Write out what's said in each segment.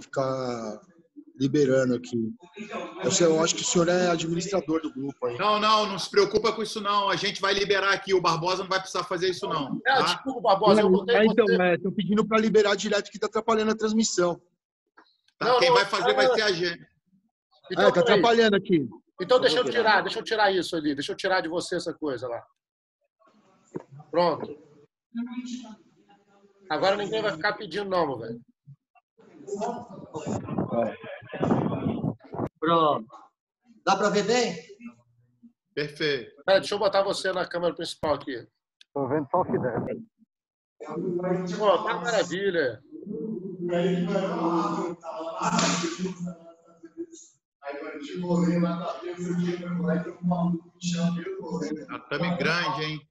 ficar liberando aqui. Eu acho que o senhor é administrador do grupo aí. Não se preocupa com isso não. A gente vai liberar aqui. O Barbosa não vai precisar fazer isso não. Tá? Desculpa, Barbosa, eu botei então, estão pedindo para liberar direto que está atrapalhando a transmissão. Tá? Quem vai fazer vai ser a gente. Então, está atrapalhando aqui. Então deixa eu tirar isso ali. Deixa eu tirar de você essa coisa lá. Pronto. Agora ninguém vai ficar pedindo não, meu velho. Pronto. Dá para ver bem? Perfeito. Pera, deixa eu botar você na câmera principal aqui. Tô vendo só o Fidel. Pô, tá maravilha. Tatame grande, hein?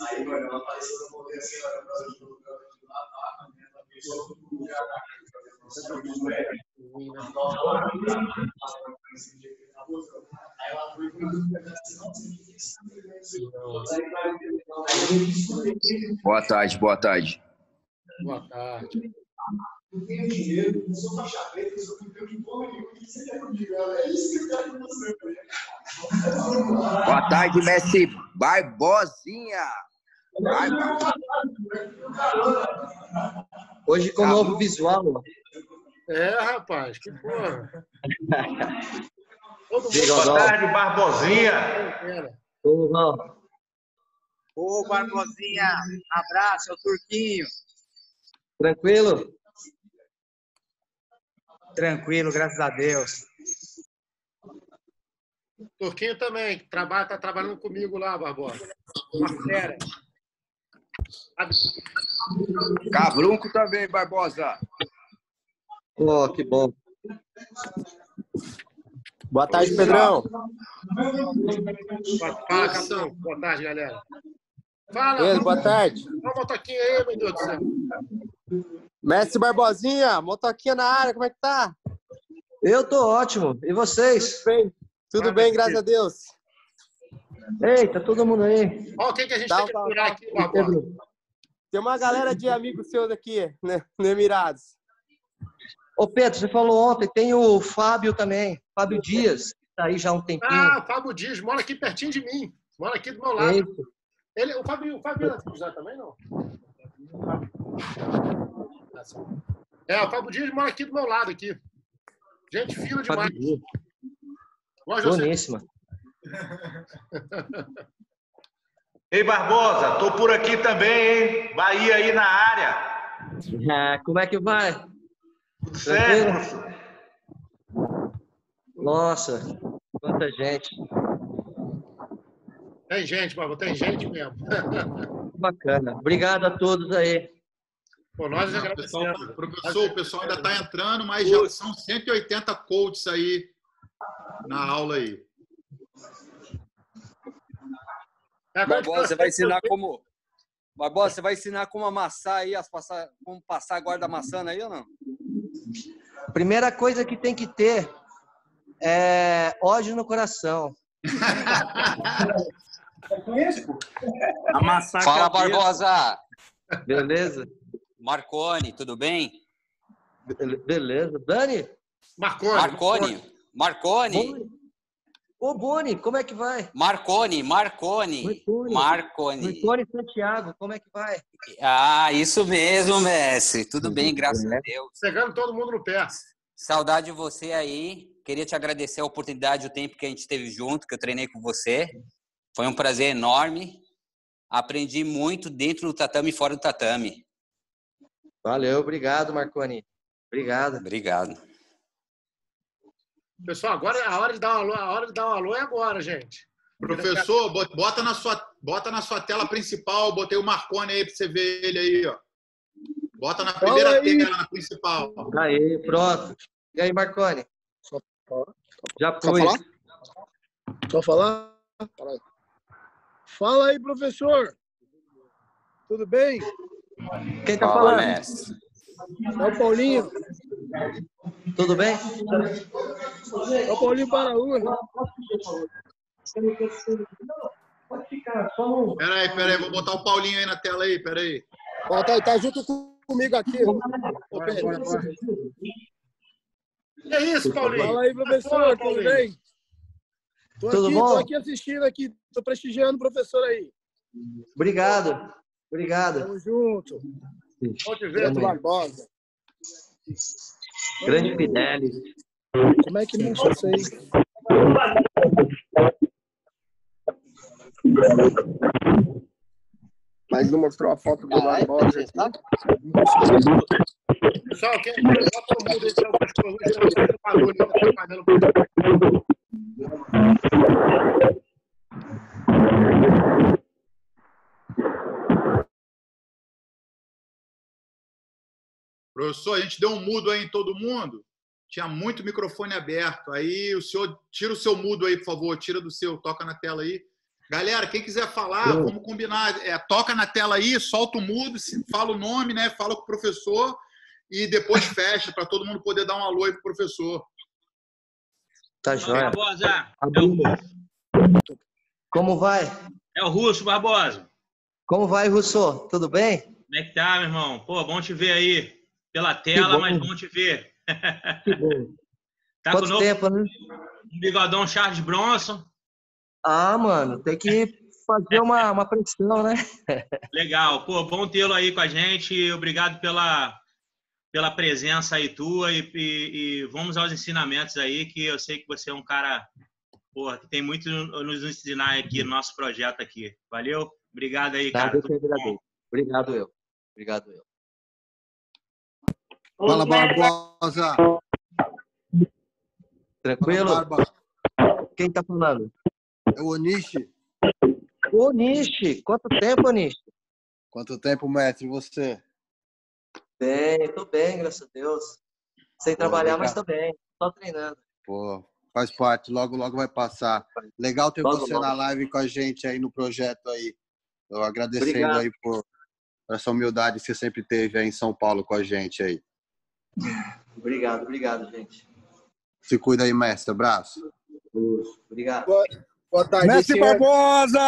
Aí, mano, ela apareceu no poder assim, ela era prazer de programa de lá, tá? A pessoa do Boa tarde, boa tarde. Boa tarde. Eu tenho dinheiro, não sou faixa preta, eu sou campeão de porra nenhuma. O que você quer comigo? É isso que eu quero com você. Boa tarde, mestre Barbosinha. Hoje com novo visual. Rapaz, que porra. Boa tarde, Barbosinha. Ô, Barbosinha, abraço, é o Turquinho. Tranquilo? Tranquilo, graças a Deus. Turquinho também, que tá trabalhando comigo lá, Barbosa. Uma fera. Cabrunco também, Barbosa. Oh, que bom. Boa tarde, Pedrão. Fala, Capitão. Boa tarde, galera. Fala. Pedro, boa tarde. Olha a motoquinha aí, meu Deus do céu. Mestre Barbosinha, motoquinha na área, como é que tá? Eu tô ótimo. E vocês? Tudo bem, graças a Deus. Eita, todo mundo aí. Olha o que a gente tem que procurar aqui, Barbosa. Tem uma galera de amigos seus aqui, né, no Emirados. Ô, Pedro, você falou ontem, tem o Fábio também, Fábio Dias, que tá aí já há um tempinho. Ah, Fábio Dias, mora aqui pertinho de mim. Mora aqui do meu lado. Eita. O Fábio é da também, não? O Fábio Dias mora aqui do meu lado, aqui. Gente fina demais. Boníssima. Ei, Barbosa, tô por aqui também, hein? Bahia aí na área. Como é que vai? Tudo certo? Nossa, quanta gente. Tem gente, Barbosa, tem gente mesmo. Bacana. Obrigado a todos aí. Pô, nós agradecemos. Professor, o pessoal ainda está entrando, mas já são 180 coaches aí na aula aí. Barbosa, você vai ensinar como... Barbosa, você vai ensinar como amassar aí, como passar a guarda amassando aí ou não? Primeira coisa que tem que ter é ódio no coração. Amassar Fala, Barbosa! Beleza? Marconi, tudo bem? Beleza. Dani? Marconi. Ô, Boni, como é que vai? Marconi Santiago, como é que vai? Ah, isso mesmo, mestre. Tudo bem, graças a Deus. Chegando todo mundo no pé. Saudade de você aí. Queria te agradecer a oportunidade, o tempo que a gente esteve junto, que eu treinei com você. Foi um prazer enorme. Aprendi muito dentro do tatame e fora do tatame. Valeu, obrigado, Marconi. Obrigado. Pessoal, agora é a hora de dar um alô. A hora de dar um alô é agora, gente. Professor, bota na sua tela principal. Botei o Marconi aí para você ver ele aí, ó. Bota na primeira tela, na principal. Aí, pronto. E aí, Marconi? Já foi. Só falar? Fala aí, professor. Tudo bem? Quem tá falando? Mestre. É o Paulinho. Tudo bem? É o Paulinho Paraúna. Pode ficar, só um... Peraí, vou botar o Paulinho aí na tela aí, peraí. Ó, tá junto comigo aqui. Ô, Pedro. Que isso, Paulinho? Fala aí, professor, tudo bem? Tudo bom? Tô aqui assistindo aqui, tô prestigiando o professor aí. Obrigado. Tamo junto. Bom te ver, Barbosa. Grande Fidelis. Como é que mexe isso aí? Mas não mostrou a foto do Barbosa. Pessoal, quem bota o mundo aí para o barulho, tá atrapalhando. Professor, a gente deu um mudo aí em todo mundo. Tinha muito microfone aberto. Aí o senhor tira o seu mudo aí, por favor. Tira do seu, toca na tela aí. Galera, quem quiser falar, vamos combinar. Toca na tela aí, solta o mudo, fala o nome, né? Fala com o professor e depois fecha para todo mundo poder dar um alô aí pro professor. Tá jóia. Barbosa, é o Russo. Como vai? É o Russo, Barbosa. Como vai, Russo? Tudo bem? Como é que tá, meu irmão? Pô, bom te ver aí. Pela tela, mas bom te ver. Que bom. Tá Quanto com tempo, né? Um bigodão Charles Bronson. Ah, mano, tem que fazer uma pressão, né? Legal. Pô, bom tê-lo aí com a gente. Obrigado pela presença aí tua e vamos aos ensinamentos aí, que eu sei que você é um cara, porra, que tem muito a nos ensinar aqui no nosso projeto aqui. Valeu? Obrigado aí, cara. Eu que agradeço. Obrigado eu. Fala, Barbosa. Tranquilo? Fala, Barba. Quem tá falando? É o Onishi. Ô, Nishi, quanto tempo, Nishi? Quanto tempo, mestre, você? Tô bem, graças a Deus. Sem trabalhar, mas tô bem. Só treinando. Pô, faz parte, logo vai passar. Legal ter Logo, você logo. na live com a gente aí no projeto aí. Eu agradecendo Obrigado. aí por essa humildade que você sempre teve aí em São Paulo com a gente aí. Obrigado, gente. Se cuida aí, mestre. Abraço. Obrigado. Boa tarde, Mestre senhor. Barbosa!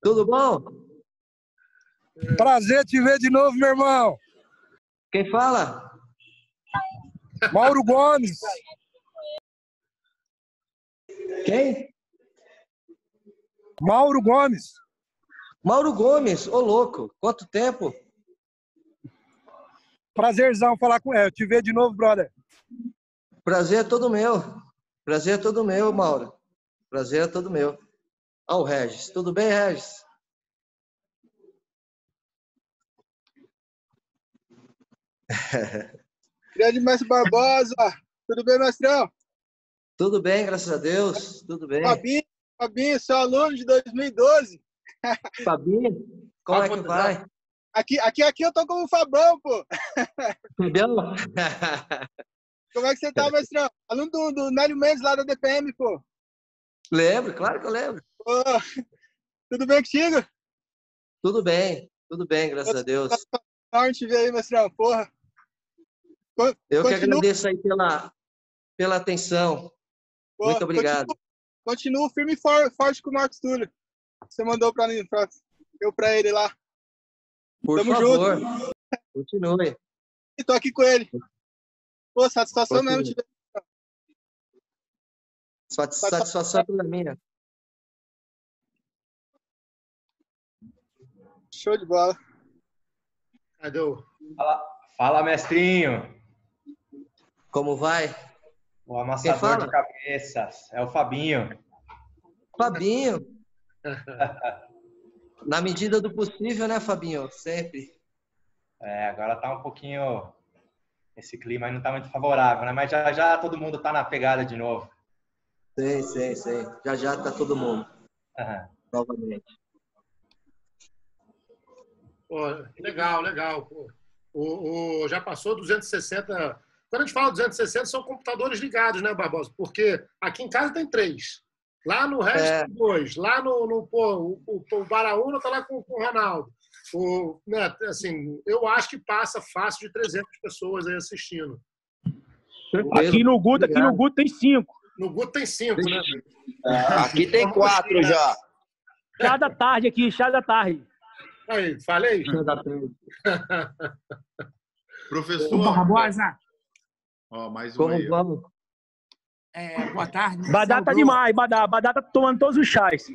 Tudo bom? Prazer te ver de novo, meu irmão. Quem fala? Mauro Gomes. Quem? Mauro Gomes. Mauro Gomes, ô louco, quanto tempo? Prazerzão falar com ele. Te ver de novo, brother. Prazer é todo meu, Mauro. Prazer é todo meu. Ó, o Regis. Tudo bem, Regis? Grande mestre Barbosa. Tudo bem, mestrão? Tudo bem, graças a Deus. Tudo bem. Fabinho, seu aluno de 2012. Fabinho, como é que vai? Aqui eu tô como o Fabão, pô. Entendeu? Como é que você tá, mestrão? Aluno do Nélio Mendes lá da DPM, pô. Lembro, claro que eu lembro. Pô, tudo bem contigo? Tudo bem, graças a Deus. Onde te ver aí, mestrão, porra. Eu que agradeço aí pela atenção. Pô, muito obrigado. Continuo firme e forte com o Marcos Túlio. Você mandou pra ele lá. Por Tamo favor, junto. Continue. E tô aqui com ele. Pô, satisfação Continue. mesmo te ver. Satisfação toda minha. Show de bola. Cadê? Fala, mestrinho. Como vai? O amassador de cabeças. É o Fabinho. Fabinho. Na medida do possível, né, Fabinho? Sempre. Agora tá um pouquinho... Esse clima aí não tá muito favorável, né? Mas já todo mundo tá na pegada de novo. Sei. Já tá todo mundo. Novamente. Pô, legal. Pô. Já passou 260... Quando a gente fala 260, são computadores ligados, né, Barbosa? Porque aqui em casa tem 3. Lá no resto tem 2. Lá o Baraúna tá lá com o Ronaldo. Né, assim, eu acho que passa fácil de 300 pessoas aí assistindo. Aqui no Guto tem 5. No Guto tem 5, né? Aqui tem 4 já. Chá da tarde aqui, chá da tarde. Aí, falei? Chá da tarde. Professor. Ô, Barbosa. Ó, mais um Como aí. vamos? Boa tarde. Badá tá demais, Badá tá tomando todos os chás.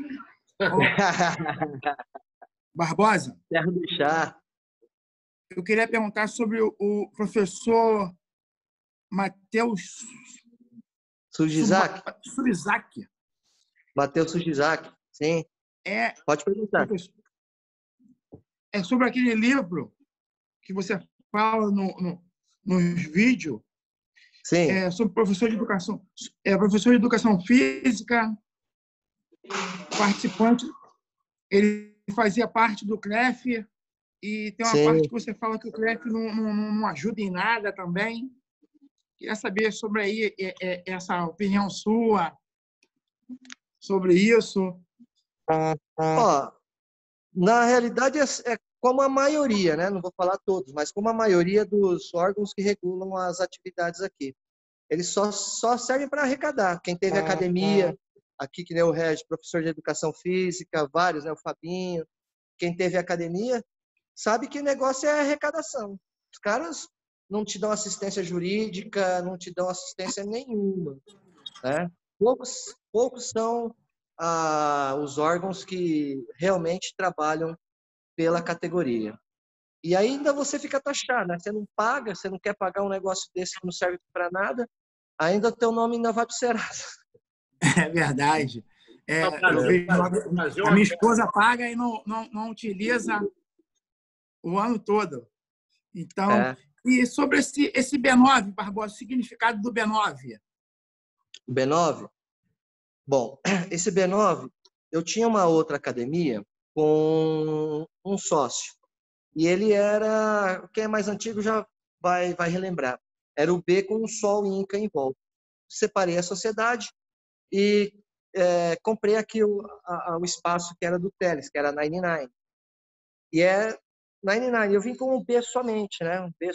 Barbosa. Terra do chá. Eu queria perguntar sobre o professor Matheus Sujizak? Sujizak. Matheus Sujizak, sim. Pode perguntar. É sobre aquele livro que você fala nos vídeos. Sim. Sobre professor de educação física, participante. Ele fazia parte do CREF e tem uma parte que você fala que o CREF não ajuda em nada também. Queria saber sobre aí essa opinião sua sobre isso. Ó, na realidade é como a maioria, né? Não vou falar todos, mas como a maioria dos órgãos que regulam as atividades aqui. Eles só servem para arrecadar. Quem teve academia, aqui que nem o Regis, professor de educação física, vários, né? O Fabinho. Quem teve academia sabe que o negócio é arrecadação. Os caras não te dão assistência jurídica, não te dão assistência nenhuma, né? Poucos são os órgãos que realmente trabalham pela categoria. E ainda você fica taxado, né? Você não paga, você não quer pagar um negócio desse que não serve para nada, ainda o teu nome ainda vai para o Serasa. É verdade. A minha esposa paga e não utiliza o ano todo. Então, e sobre esse B9, Barbosa, o significado do B9? O B9? Bom, esse B9, eu tinha uma outra academia com um sócio. E ele era, quem é mais antigo já vai relembrar, era o B com um sol Inca em volta. Separei a sociedade e comprei aqui o espaço que era do Teles, que era 99. E 99, eu vim com um B somente, né? Um B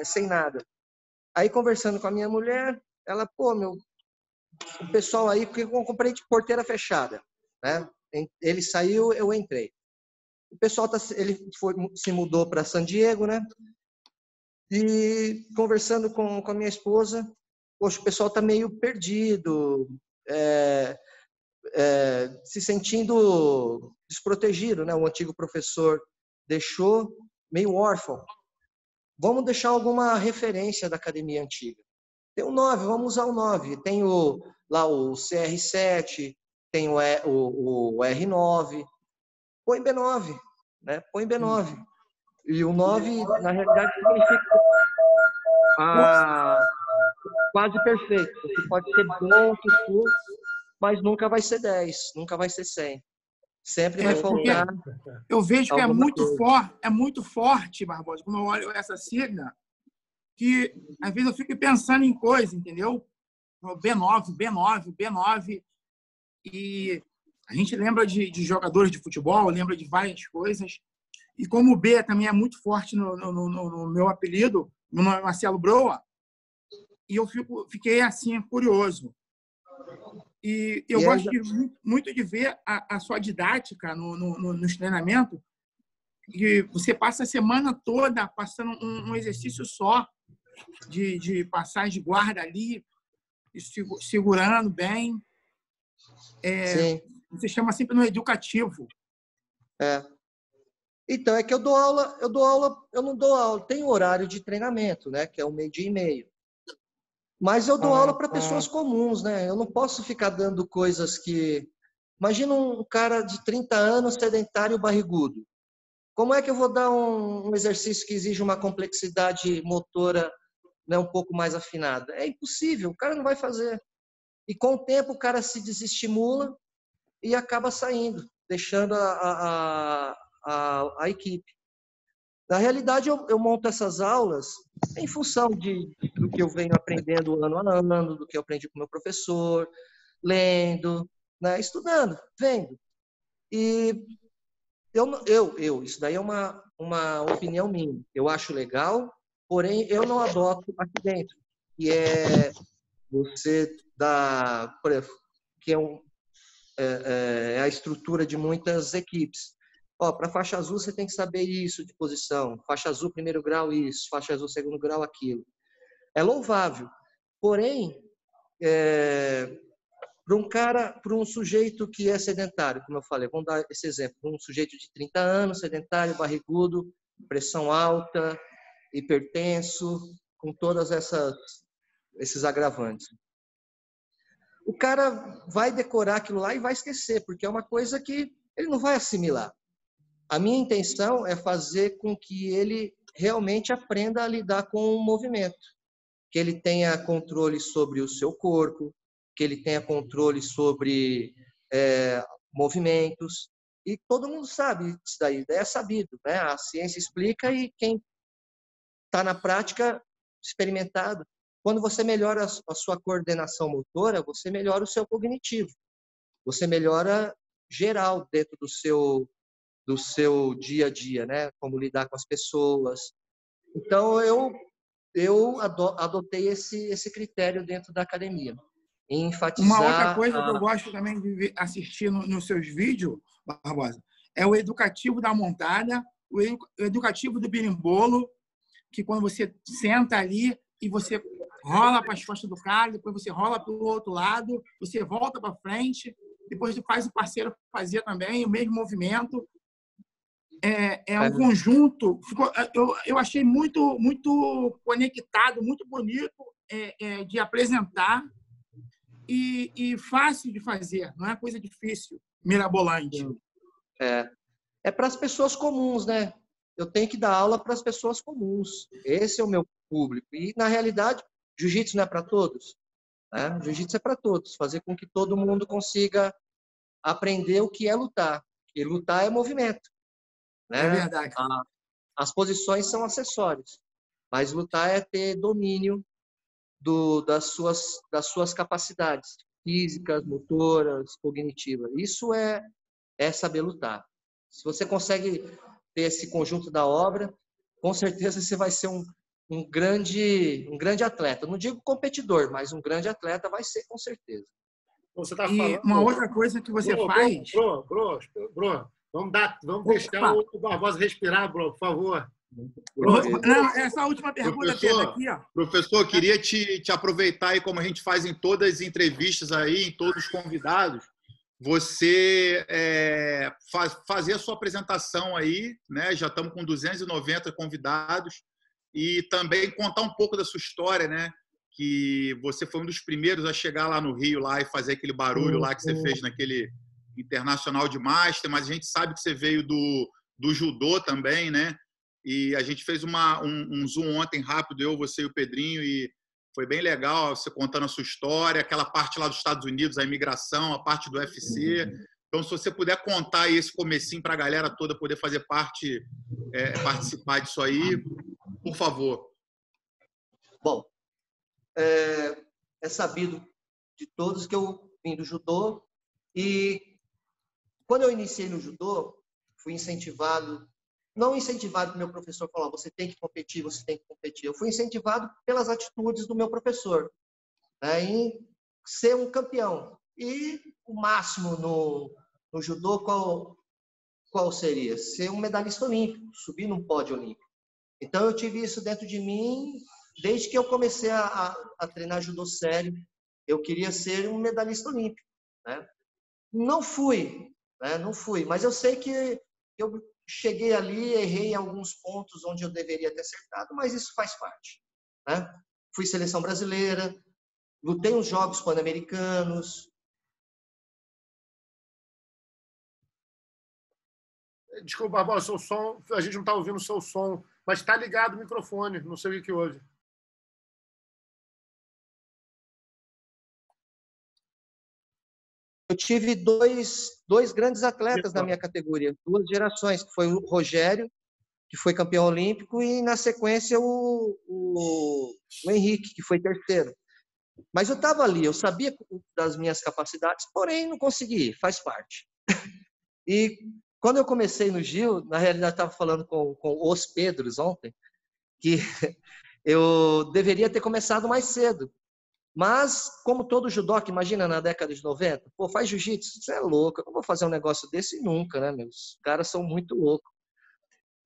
sem nada. Aí, conversando com a minha mulher, ela, o pessoal aí, porque eu comprei de porteira fechada, né? Ele saiu, eu entrei. O pessoal se mudou para San Diego, né? E conversando com a minha esposa, poxa, o pessoal está meio perdido, se sentindo desprotegido, né? O antigo professor deixou meio órfão. Vamos deixar alguma referência da academia antiga. Tem o 9, vamos usar o 9. Tem lá o CR7, tem o R9. Põe B9, né? Põe B9. E o 9, na realidade, significa quase perfeito. Você pode ser bom, mas nunca vai ser 10, nunca vai ser 100. Sempre vai faltar. Eu vejo que é muito forte, Barbosa, quando eu olho essa sigla, que às vezes eu fico pensando em coisa, entendeu? B9. E a gente lembra de jogadores de futebol, lembra de várias coisas. E como o B também é muito forte no meu apelido, meu nome é Marcelo Broa, e eu fiquei assim, curioso. E eu gosto muito de ver a sua didática nos treinamentos, que você passa a semana toda passando um exercício só de passagem de guarda ali, segurando bem. Você chama sempre no educativo. Então, é que eu não dou aula, tem horário de treinamento, né, que é 12:30. Mas eu dou aula para pessoas comuns, né? Eu não posso ficar dando coisas que... Imagina um cara de 30 anos, sedentário, barrigudo. Como é que eu vou dar um exercício que exige uma complexidade motora, né, um pouco mais afinada? É impossível, o cara não vai fazer. E com o tempo o cara se desestimula e acaba saindo, deixando a equipe. Na realidade, eu monto essas aulas em função do que eu venho aprendendo ano a ano, do que eu aprendi com o meu professor, lendo, né, estudando, vendo. E isso daí é uma opinião minha. Eu acho legal, porém eu não adoto aqui dentro, que é você por exemplo, que é a estrutura de muitas equipes. Para faixa azul você tem que saber isso de posição, faixa azul primeiro grau isso, faixa azul segundo grau aquilo. É louvável. Porém, para um sujeito que é sedentário, como eu falei, vamos dar esse exemplo, um sujeito de 30 anos, sedentário, barrigudo, pressão alta, hipertenso, com todas esses agravantes. O cara vai decorar aquilo lá e vai esquecer, porque é uma coisa que ele não vai assimilar. A minha intenção é fazer com que ele realmente aprenda a lidar com o movimento, que ele tenha controle sobre o seu corpo, que ele tenha controle sobre movimentos. E todo mundo sabe isso daí, é sabido, né? A ciência explica e quem está na prática, experimentado. Quando você melhora a sua coordenação motora, você melhora o seu cognitivo. Você melhora geral dentro do seu dia a dia, né? Como lidar com as pessoas. Então, eu adotei esse critério dentro da academia. Enfatizar... Uma outra coisa que eu gosto também de assistir nos seus vídeos, Barbosa, é o educativo da montada, o educativo do birimbolo, que quando você senta ali e você rola para as costas do cara, depois você rola para o outro lado, você volta para frente, depois você faz o parceiro fazer também o mesmo movimento. É um conjunto. Eu achei muito conectado, muito bonito de apresentar e fácil de fazer. Não é coisa difícil, mirabolante. É para as pessoas comuns, né? Eu tenho que dar aula para as pessoas comuns. Esse é o meu público. E, na realidade, jiu-jitsu não é para todos. Né? Jiu-jitsu é para todos. Fazer com que todo mundo consiga aprender o que é lutar. E lutar é movimento. Né? É verdade. As posições são acessórios. Mas lutar é ter domínio das suas capacidades físicas, motoras, cognitivas. Isso é saber lutar. Se você consegue ter esse conjunto da obra, com certeza você vai ser um grande atleta. Não digo competidor, mas um grande atleta vai ser, com certeza. Você tá e falando... uma outra coisa que você faz... Bruno, vamos deixar o Barbosa respirar, Bruno, por favor. Não, essa última pergunta aqui, ó. Professor, queria te aproveitar aí, como a gente faz em todas as entrevistas aí, em todos os convidados, você fazer a sua apresentação aí, né? Já estamos com 290 convidados, e também contar um pouco da sua história, né? Que você foi um dos primeiros a chegar lá no Rio lá e fazer aquele barulho lá que você fez naquele Internacional de Master, mas a gente sabe que você veio do judô também, né? E a gente fez um zoom ontem rápido, eu, você e o Pedrinho, e foi bem legal você contando a sua história, aquela parte lá dos Estados Unidos, a imigração, a parte do UFC. Então, se você puder contar aí esse comecinho para a galera toda poder fazer parte, participar disso aí, por favor. Bom, é sabido de todos que eu vim do judô e quando eu iniciei no judô, fui incentivado, não incentivado pelo meu professor falar, você tem que competir, você tem que competir. Eu fui incentivado pelas atitudes do meu professor, né, em ser um campeão. E o máximo no judô, qual seria? Ser um medalhista olímpico, subir num pódio olímpico. Então, eu tive isso dentro de mim desde que eu comecei a treinar judô sério. Eu queria ser um medalhista olímpico. Né? Não fui, mas eu sei que eu cheguei ali, errei em alguns pontos onde eu deveria ter acertado, mas isso faz parte. Né? Fui seleção brasileira, lutei nos Jogos Pan-Americanos. Desculpa, Barbosa, seu som, a gente não está ouvindo o seu som, mas está ligado o microfone, não sei o que houve. Eu tive dois grandes atletas na minha categoria, 2 gerações, que foi o Rogério, que foi campeão olímpico, e na sequência o Henrique, que foi 3º. Mas eu estava ali, eu sabia das minhas capacidades, porém não consegui, faz parte. E quando eu comecei no Gil, na realidade estava falando com os Pedros ontem, que eu deveria ter começado mais cedo. Mas, como todo judoca, imagina na década de 90, pô, faz jiu-jitsu, você é louco, eu não vou fazer um negócio desse nunca, né, meus? Os caras são muito loucos.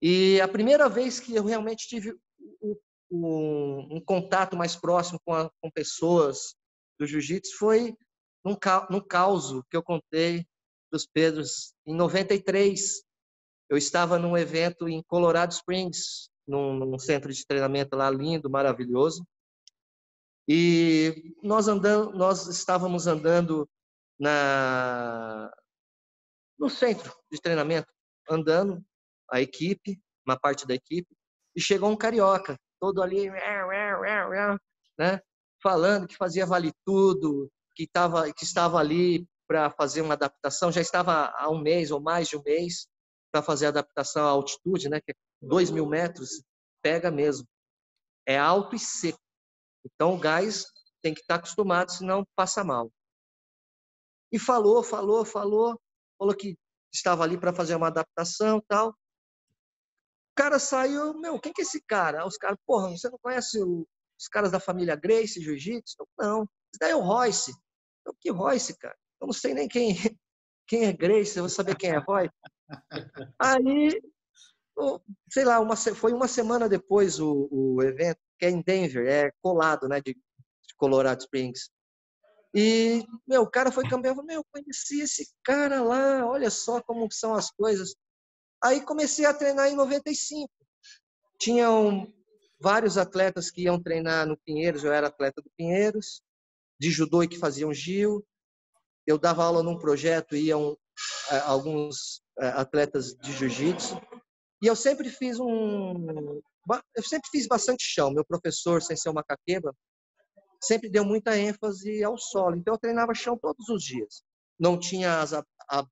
E a primeira vez que eu realmente tive um contato mais próximo com pessoas do jiu-jitsu foi num causo que eu contei dos Pedros. Em 93, eu estava num evento em Colorado Springs, num centro de treinamento lá lindo, maravilhoso. E nós estávamos andando no centro de treinamento, andando, a equipe, uma parte da equipe, e chegou um carioca, todo ali, né, falando que fazia vale tudo, que estava ali para fazer uma adaptação, já estava há um mês ou mais de um mês para fazer a adaptação à altitude, né, que é 2.000 metros, pega mesmo. É alto e seco. Então o gás tem que estar acostumado, senão passa mal. E falou que estava ali para fazer uma adaptação e tal. O cara saiu, quem que é esse cara? Os caras, porra, você não conhece os caras da família Gracie, Jiu-Jitsu? Não, isso daí é o Royce. Que Royce, cara? Eu não sei nem quem é Gracie, eu vou saber quem é Royce. Aí, sei lá, foi uma semana depois o evento, que é em Denver, é colado, né, de Colorado Springs. E, o cara foi campeão, eu falei, eu conheci esse cara lá, olha só como são as coisas. Aí comecei a treinar em 95. Tinham vários atletas que iam treinar no Pinheiros, eu era atleta do Pinheiros, de judô e que faziam Gil. Eu dava aula num projeto, iam alguns atletas de jiu-jitsu. E eu sempre fiz bastante chão. Meu professor, Sensei Macaqueba, sempre deu muita ênfase ao solo. Então eu treinava chão todos os dias. Não tinha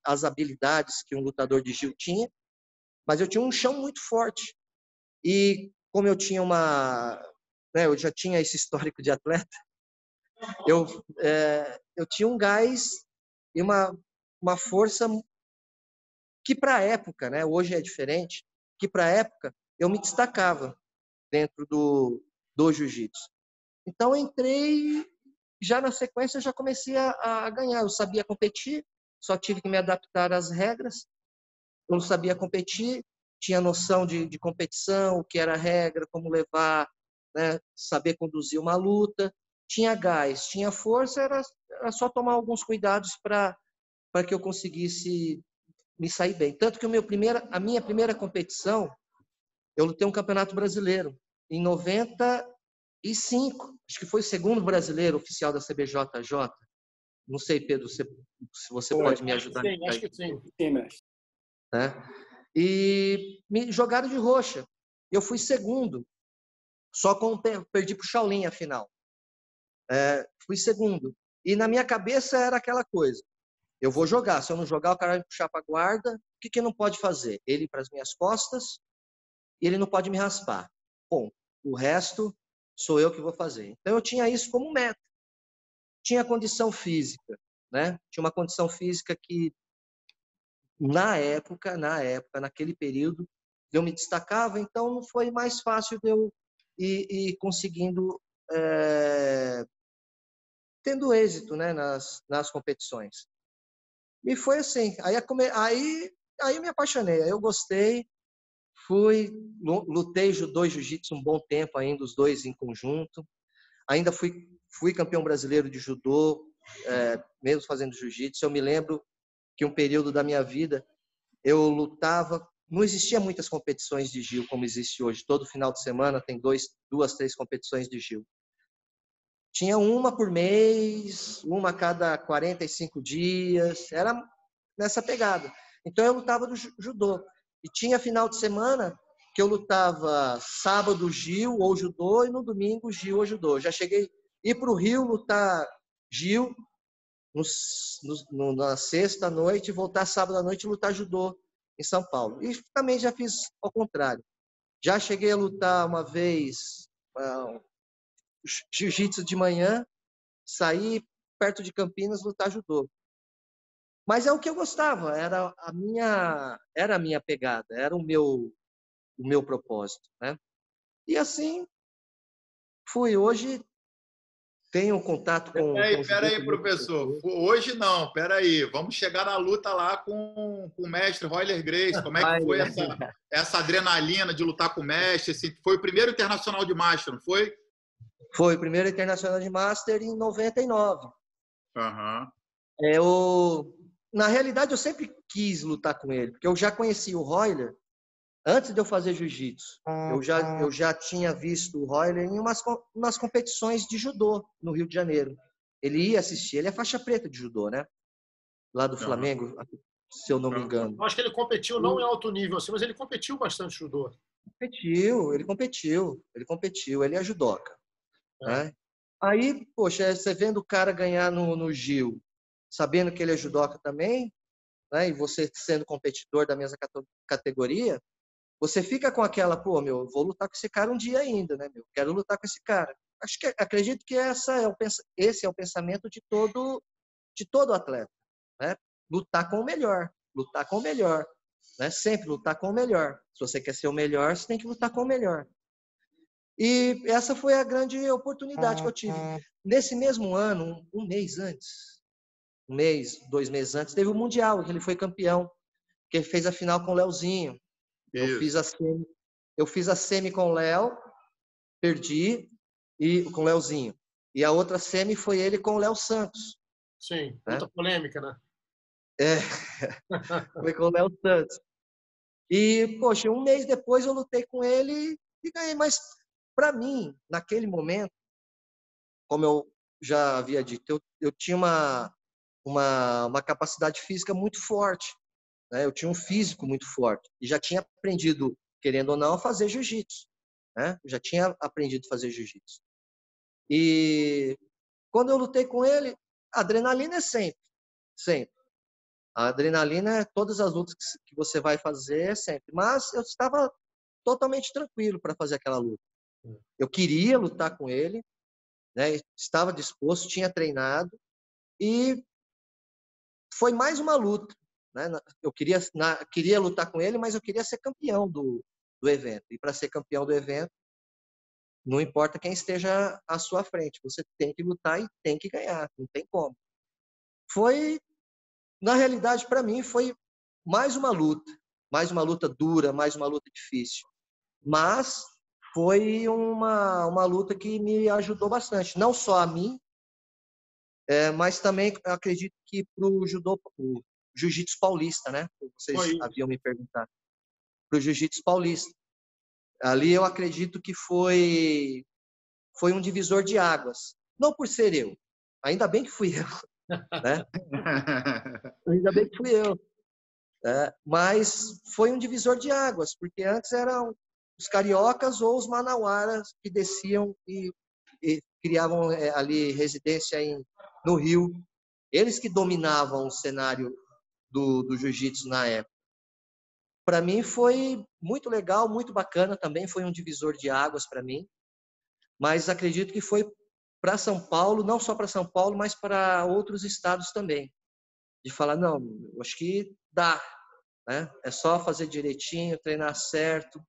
as habilidades que um lutador de Gil tinha, mas eu tinha um chão muito forte. E como eu tinha eu já tinha esse histórico de atleta, eu tinha um gás e uma força que para a época, né, hoje é diferente, que para a época eu me destacava dentro do jiu-jitsu. Então eu entrei, já na sequência eu já comecei a ganhar. Eu sabia competir, só tive que me adaptar às regras. Eu não sabia competir, tinha noção de competição, o que era a regra, como levar, né, saber conduzir uma luta. Tinha gás, tinha força, era só tomar alguns cuidados para que eu conseguisse me sair bem. Tanto que a minha primeira competição, eu lutei um campeonato brasileiro em 95. Acho que foi o segundo brasileiro oficial da CBJJ. Não sei, Pedro, se você pode me ajudar. Sim, acho que sim. Né? E me jogaram de roxa. Eu fui segundo. Só perdi para o Shaolin a final. Fui segundo. E na minha cabeça era aquela coisa. Eu vou jogar. Se eu não jogar, o cara vai me puxar para a guarda. O que não pode fazer? Ele para as minhas costas e ele não pode me raspar. Bom, o resto sou eu que vou fazer. Então eu tinha isso como meta. Tinha condição física, né? Tinha uma condição física que naquele período, eu me destacava, então não foi mais fácil de eu ir conseguindo, tendo êxito, né, nas competições. E foi assim, aí eu me apaixonei, aí eu gostei, lutei judô e jiu-jitsu um bom tempo ainda, os dois em conjunto, ainda fui campeão brasileiro de judô, mesmo fazendo jiu-jitsu. Eu me lembro que um período da minha vida eu lutava, não existia muitas competições de Gil como existe hoje. Todo final de semana tem 2, 3 competições de Gil. Tinha uma por mês, uma a cada 45 dias, era nessa pegada. Então eu lutava do judô. E tinha final de semana que eu lutava sábado Gil ou judô e no domingo Gil ou judô. Já cheguei a ir para o Rio lutar Gil na sexta noite, voltar sábado à noite e lutar judô em São Paulo. E também já fiz ao contrário. Já cheguei a lutar uma vez jiu-jitsu de manhã, sair perto de Campinas, lutar judô. Mas é o que eu gostava, era a minha pegada, era o meu propósito, né? E assim fui. Hoje tenho contato com... Peraí, professor. Hoje não, peraí. Vamos chegar na luta lá com o mestre Royler Gracie. Como é que foi essa adrenalina de lutar com o mestre? Foi o primeiro internacional de Master, não foi? Foi o primeiro internacional de Master em 99. Na realidade, eu sempre quis lutar com ele, porque eu já conheci o Royler antes de eu fazer jiu-jitsu. Eu já tinha visto o Royler em umas competições de judô no Rio de Janeiro. Ele ia assistir, ele é faixa preta de judô, né? Lá do Flamengo, se eu não me engano. Eu acho que ele competiu não em alto nível, assim, mas ele competiu bastante judô. Ele competiu, ele é judoca. Né? Aí, poxa, você vendo o cara ganhar no Gil, sabendo que ele é judoca também, né? E você sendo competidor da mesma categoria, você fica com aquela, pô, meu, vou lutar com esse cara um dia ainda, né, meu? Quero lutar com esse cara. Acredito que esse é o pensamento de todo atleta, né? Lutar com o melhor, né? Sempre lutar com o melhor. Se você quer ser o melhor, você tem que lutar com o melhor. E essa foi a grande oportunidade que eu tive. Nesse mesmo ano, um mês, 2 meses antes, teve o Mundial, que ele foi campeão, que ele fez a final com o Leozinho. Eu fiz a semi com o Léo, perdi com o Leozinho. E a outra semi foi ele com o Léo Santos. Sim, muita polêmica, né? Foi com o Léo Santos. E, poxa, um mês depois eu lutei com ele e ganhei. Mas, para mim, naquele momento, como eu já havia dito, eu tinha uma capacidade física muito forte. Eu tinha um físico muito forte e já tinha aprendido, querendo ou não, a fazer jiu-jitsu. Né? Já tinha aprendido a fazer jiu-jitsu. E quando eu lutei com ele, a adrenalina é sempre. A adrenalina é todas as lutas que você vai fazer sempre. Mas eu estava totalmente tranquilo para fazer aquela luta. Eu queria lutar com ele, né? Estava disposto, tinha treinado e foi mais uma luta. Né? Eu queria lutar com ele, mas eu queria ser campeão do evento. E para ser campeão do evento, não importa quem esteja à sua frente, você tem que lutar e tem que ganhar, não tem como. Na realidade, para mim, foi mais uma luta dura, mais uma luta difícil. Mas foi uma luta que me ajudou bastante, não só a mim, mas também acredito que para o Jiu-Jitsu paulista, né? Vocês haviam me perguntado. Para o Jiu-Jitsu paulista. Ali eu acredito que foi um divisor de águas. Não por ser eu. Ainda bem que fui eu. Né? Ainda bem que fui eu. Mas foi um divisor de águas, porque antes eram os cariocas ou os manauaras que desciam e criavam ali residência no Rio. Eles que dominavam o cenário do jiu-jitsu na época. Para mim foi muito legal, muito bacana também, foi um divisor de águas para mim, mas acredito que foi para São Paulo, não só para São Paulo, mas para outros estados também, de falar, não, eu acho que dá, né? É só fazer direitinho, treinar certo.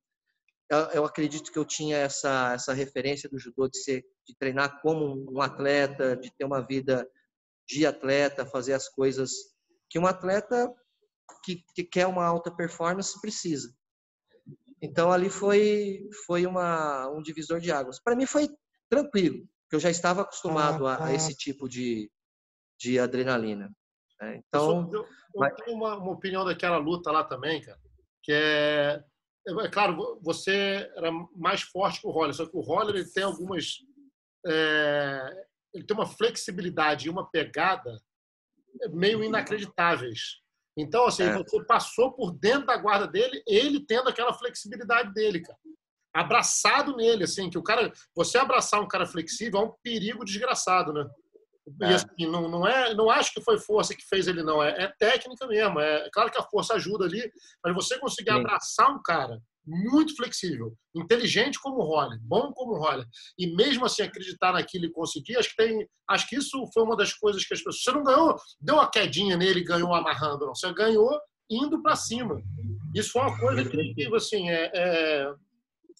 Eu acredito que eu tinha essa referência do judô de treinar como um atleta, de ter uma vida de atleta, fazer as coisas que um atleta que quer uma alta performance precisa. Então, ali foi um divisor de águas. Para mim foi tranquilo, porque eu já estava acostumado a esse tipo de adrenalina. Né? Então, eu tenho uma opinião daquela luta lá também, cara, que é claro, você era mais forte que o Roller, só que o Roller ele tem algumas... ele tem uma flexibilidade e uma pegada meio inacreditáveis. Então, assim, você passou por dentro da guarda dele, ele tendo aquela flexibilidade dele, cara. Abraçado nele, assim, que o cara... Você abraçar um cara flexível é um perigo desgraçado, né? E, assim, não acho que foi força que fez ele, não. É técnica mesmo. É claro que a força ajuda ali, mas você conseguir abraçar um cara muito flexível, inteligente como o Roller, bom como o Roller, e mesmo assim acreditar naquilo e conseguir, acho que isso foi uma das coisas que as pessoas... Você não ganhou, deu uma quedinha nele e ganhou amarrando, não. Você ganhou indo para cima. Isso foi uma coisa que, assim,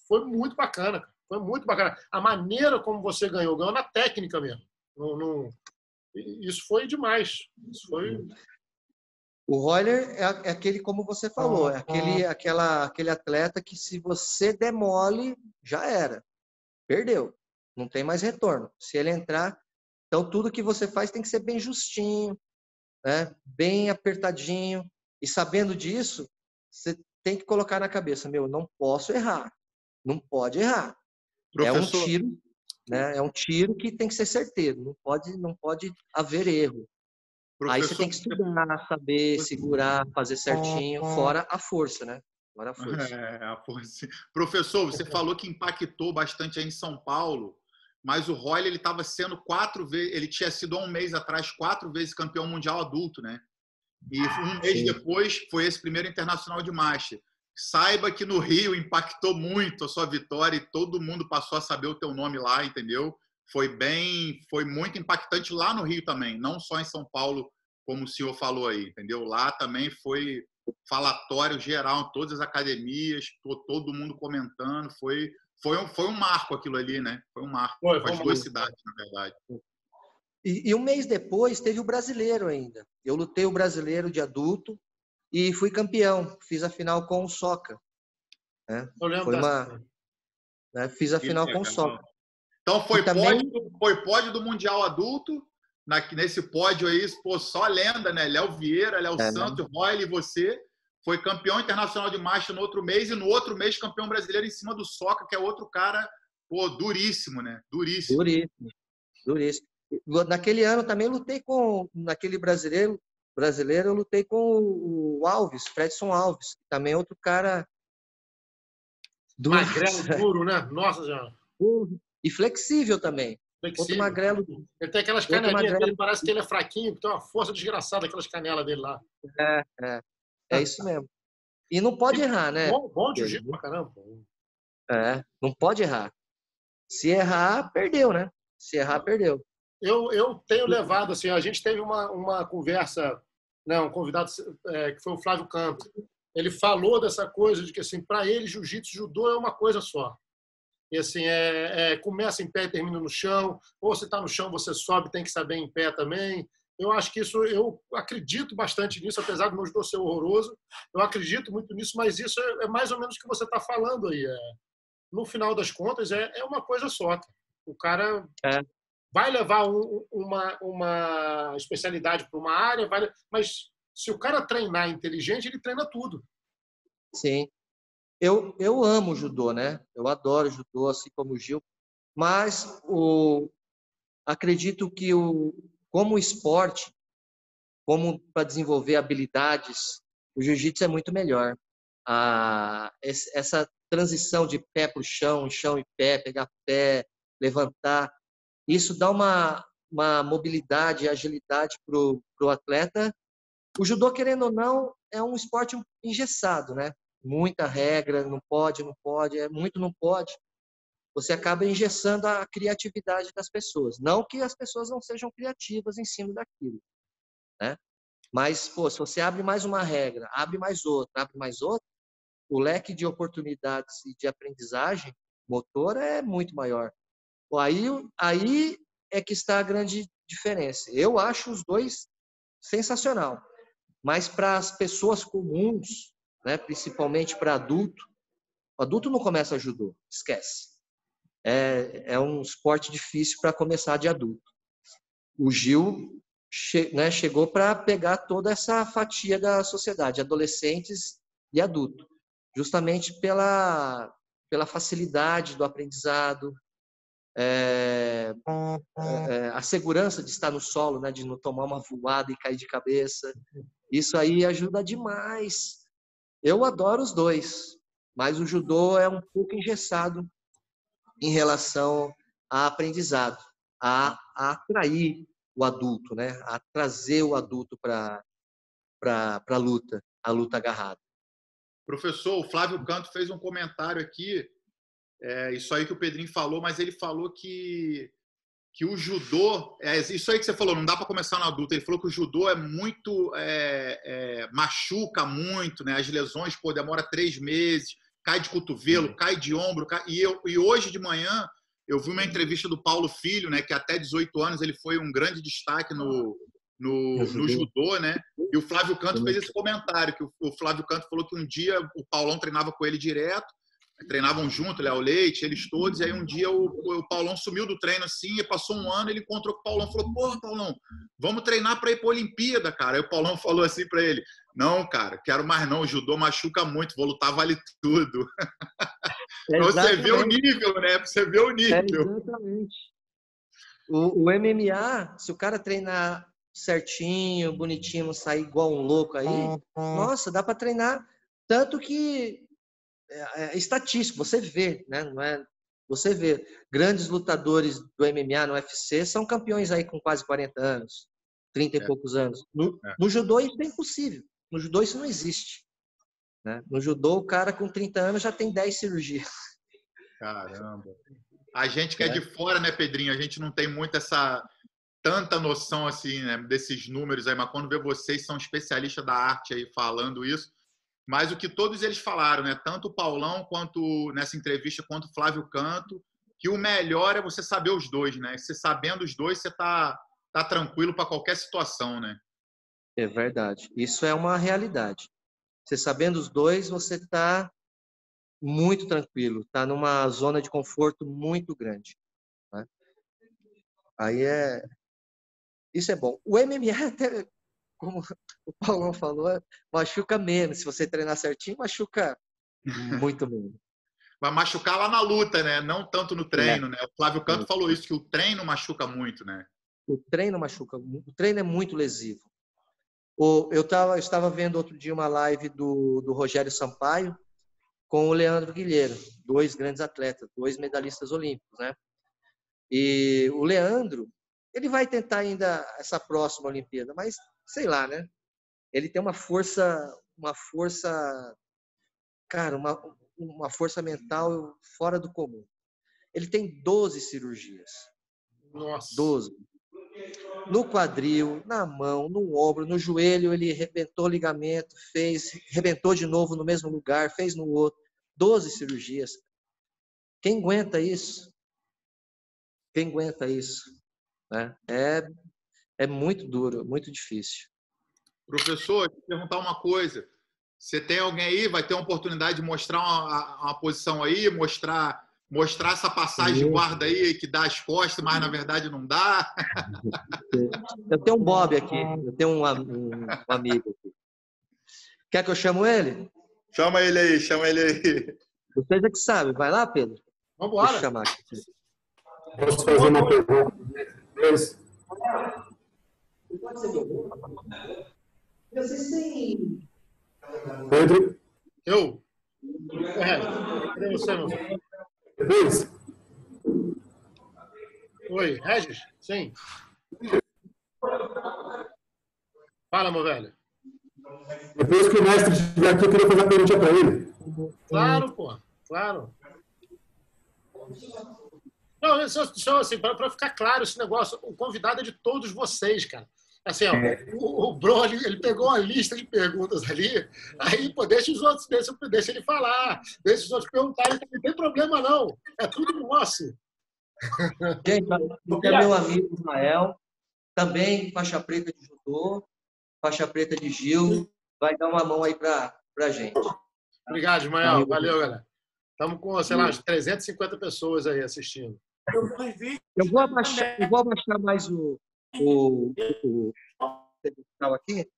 foi muito bacana. Foi muito bacana. A maneira como você ganhou na técnica mesmo. Isso foi demais. Isso foi... O Royler é aquele, como você falou, é aquele atleta que se você der mole, já era. Perdeu. Não tem mais retorno. Se ele entrar, então tudo que você faz tem que ser bem justinho, né? Bem apertadinho. E sabendo disso, você tem que colocar na cabeça, não posso errar. Não pode errar. Professor... É um tiro, né? É um tiro que tem que ser certeiro. Não pode haver erro. Aí você tem que estudar, saber, segurar, fazer certinho, fora a força, né? Fora a força. A força. Professor, você falou que impactou bastante aí em São Paulo, mas o Royler, ele estava sendo 4 vezes, ele tinha sido há um mês atrás 4 vezes campeão mundial adulto, né? E um mês depois foi esse primeiro internacional de Master. Saiba que no Rio impactou muito a sua vitória e todo mundo passou a saber o teu nome lá, entendeu? Foi muito impactante lá no Rio também, não só em São Paulo, como o senhor falou aí, entendeu? Lá também foi falatório geral em todas as academias, todo mundo comentando, foi um marco aquilo ali, né? Foi um marco para as 2 cidades, na verdade. E um mês depois teve o brasileiro ainda. Eu lutei o brasileiro de adulto e fui campeão. Fiz a final com o Soca. Né? Fiz a final com o Soca. Então foi pódio do Mundial Adulto. Nesse pódio aí, só lenda, né? Léo Vieira, Léo Santos, Royler e você. Foi campeão internacional de Master no outro mês e no outro mês campeão brasileiro em cima do Soca, que é outro cara, duríssimo, né? Duríssimo. Naquele ano também lutei naquele brasileiro eu lutei com o Alves, Fredson Alves, também é outro cara duro. Magrelo duro, né? Nossa Senhora. E flexível também. Outro magrelo. Ele tem aquelas canelinhas dele, parece que ele é fraquinho, que tem uma força desgraçada, aquelas canelas dele lá. É isso mesmo. E não pode errar, né? Bom de jiu-jitsu pra caramba. Não pode errar. Se errar, perdeu, né? Se errar, perdeu. Eu tenho levado, assim, a gente teve uma conversa, né, um convidado que foi o Flávio Canto. Ele falou dessa coisa de que, assim, para ele, jiu-jitsu e judô é uma coisa só. E, assim, começa em pé e termina no chão. Ou se está no chão, você sobe, tem que saber em pé também. Eu acho que eu acredito bastante nisso, apesar do meu judô ser horroroso. Eu acredito muito nisso, mas isso é mais ou menos o que você está falando aí. No final das contas, é uma coisa só. O cara vai levar uma especialidade para uma área, mas se o cara treinar inteligente, ele treina tudo. Sim. Eu amo judô, né? Eu adoro judô, assim como o Gil. Mas acredito que como esporte, como para desenvolver habilidades, o jiu-jitsu é muito melhor. Essa transição de pé para o chão e pé, pegar pé, levantar, isso dá uma mobilidade e agilidade para o atleta. O judô, querendo ou não, é um esporte engessado, né? Muita regra, não pode, muito não pode. Você acaba engessando a criatividade das pessoas. Não que as pessoas não sejam criativas em cima daquilo, né? Mas, se você abre mais uma regra, abre mais outra, o leque de oportunidades e de aprendizagem motor é muito maior. Aí é que está a grande diferença. Eu acho os dois sensacional. Mas para as pessoas comuns, né, principalmente para adulto, o adulto não começa judô, esquece. É um esporte difícil para começar de adulto. O Gil chegou para pegar toda essa fatia da sociedade, adolescentes e adulto, justamente pela facilidade do aprendizado, a segurança de estar no solo, né, de não tomar uma voada e cair de cabeça. Isso aí ajuda demais. Eu adoro os dois, mas o judô é um pouco engessado em relação a aprendizado, a atrair o adulto, né? A trazer o adulto para a luta agarrada. Professor, o Flávio Canto fez um comentário aqui, isso aí que o Pedrinho falou, mas ele falou que o judô, isso aí que você falou, não dá para começar no adulto. Ele falou que o judô é muito, machuca muito, né? As lesões, demora 3 meses, cai de cotovelo, cai de ombro. E hoje de manhã eu vi uma entrevista do Paulo Filho, né, que até 18 anos ele foi um grande destaque no judô, né? E o Flávio Canto fez esse comentário, que o Flávio Canto falou que um dia o Paulão treinava com ele direto, treinavam junto, Léo Leite, eles todos, e aí um dia o Paulão sumiu do treino assim, e passou um ano, ele encontrou com o Paulão, falou, porra, Paulão, vamos treinar para ir para a Olimpíada, cara. Aí o Paulão falou assim para ele, não, cara, quero mais não, o judô machuca muito, vou lutar vale tudo. Pra você ver o nível, né? Pra você ver o nível. Exatamente. O MMA, se o cara treinar certinho, bonitinho, não sair igual um louco aí, nossa, dá para treinar, tanto que é estatístico, você vê, né? Não é, você vê grandes lutadores do MMA no UFC são campeões aí com quase 40 anos, 30 e poucos anos. No judô isso é impossível. No judô isso não existe, né? No judô o cara com 30 anos já tem 10 cirurgias. Caramba. A gente que é de fora, né, Pedrinho? A gente não tem muito tanta noção assim, né, desses números aí, mas quando vê vocês são especialistas da arte aí falando isso. Mas o que todos eles falaram, né? Tanto o Paulão quanto nessa entrevista, quanto o Flávio Canto, que o melhor é você saber os dois, né? Você sabendo os dois, você tá tranquilo para qualquer situação, né? É verdade. Isso é uma realidade. Você sabendo os dois, você tá muito tranquilo, tá numa zona de conforto muito grande, né? Aí isso é bom. O MMA até, como o Paulão falou, machuca menos. Se você treinar certinho, machuca muito menos. Vai machucar lá na luta, né? Não tanto no treino, né? O Flávio Canto falou isso, que o treino machuca muito, né? O treino machuca muito. O treino é muito lesivo. Eu estava vendo outro dia uma live do Rogério Sampaio com o Leandro Guilherme, 2 grandes atletas, 2 medalhistas olímpicos, né? E o Leandro, ele vai tentar ainda essa próxima Olimpíada, mas sei lá, né? Ele tem uma força, cara, uma força mental fora do comum. Ele tem 12 cirurgias. Nossa. 12. No quadril, na mão, no ombro, no joelho, ele arrebentou o ligamento, arrebentou de novo no mesmo lugar, fez no outro. 12 cirurgias. Quem aguenta isso? Quem aguenta isso? Né? É muito duro, muito difícil. Professor, deixa eu perguntar uma coisa. Você tem alguém aí, vai ter uma oportunidade de mostrar uma posição aí, mostrar essa passagem de guarda aí que dá as costas, mas na verdade não dá? Eu tenho um Bob aqui, eu tenho um amigo aqui. Quer que eu chamo ele? Chama ele aí. Vocês é que sabem. Vai lá, Pedro? Vamos embora. Deixa eu chamar aqui. Posso fazer uma pergunta? Vocês têm... Pedro? Eu? Cadê você, meu filho? Depois? Oi, Regis? Sim. Fala, meu velho. Depois que o mestre estiver aqui, eu queria fazer uma pergunta para ele. Claro, pô. Claro. Não, só assim, para ficar claro esse negócio, o convidado é de todos vocês, cara. Assim, ó, o Bro, ele pegou uma lista de perguntas ali, aí, pô, deixa os outros, deixa ele falar, deixa os outros perguntarem, não tem problema não, é tudo nosso. Gente, é meu amigo Ismael, também faixa preta de judô, faixa preta de Gil, vai dar uma mão aí pra gente. Obrigado, Ismael, valeu, galera. Estamos com, sei lá, 350 pessoas aí assistindo. Eu vou abaixar mais o pedestal aqui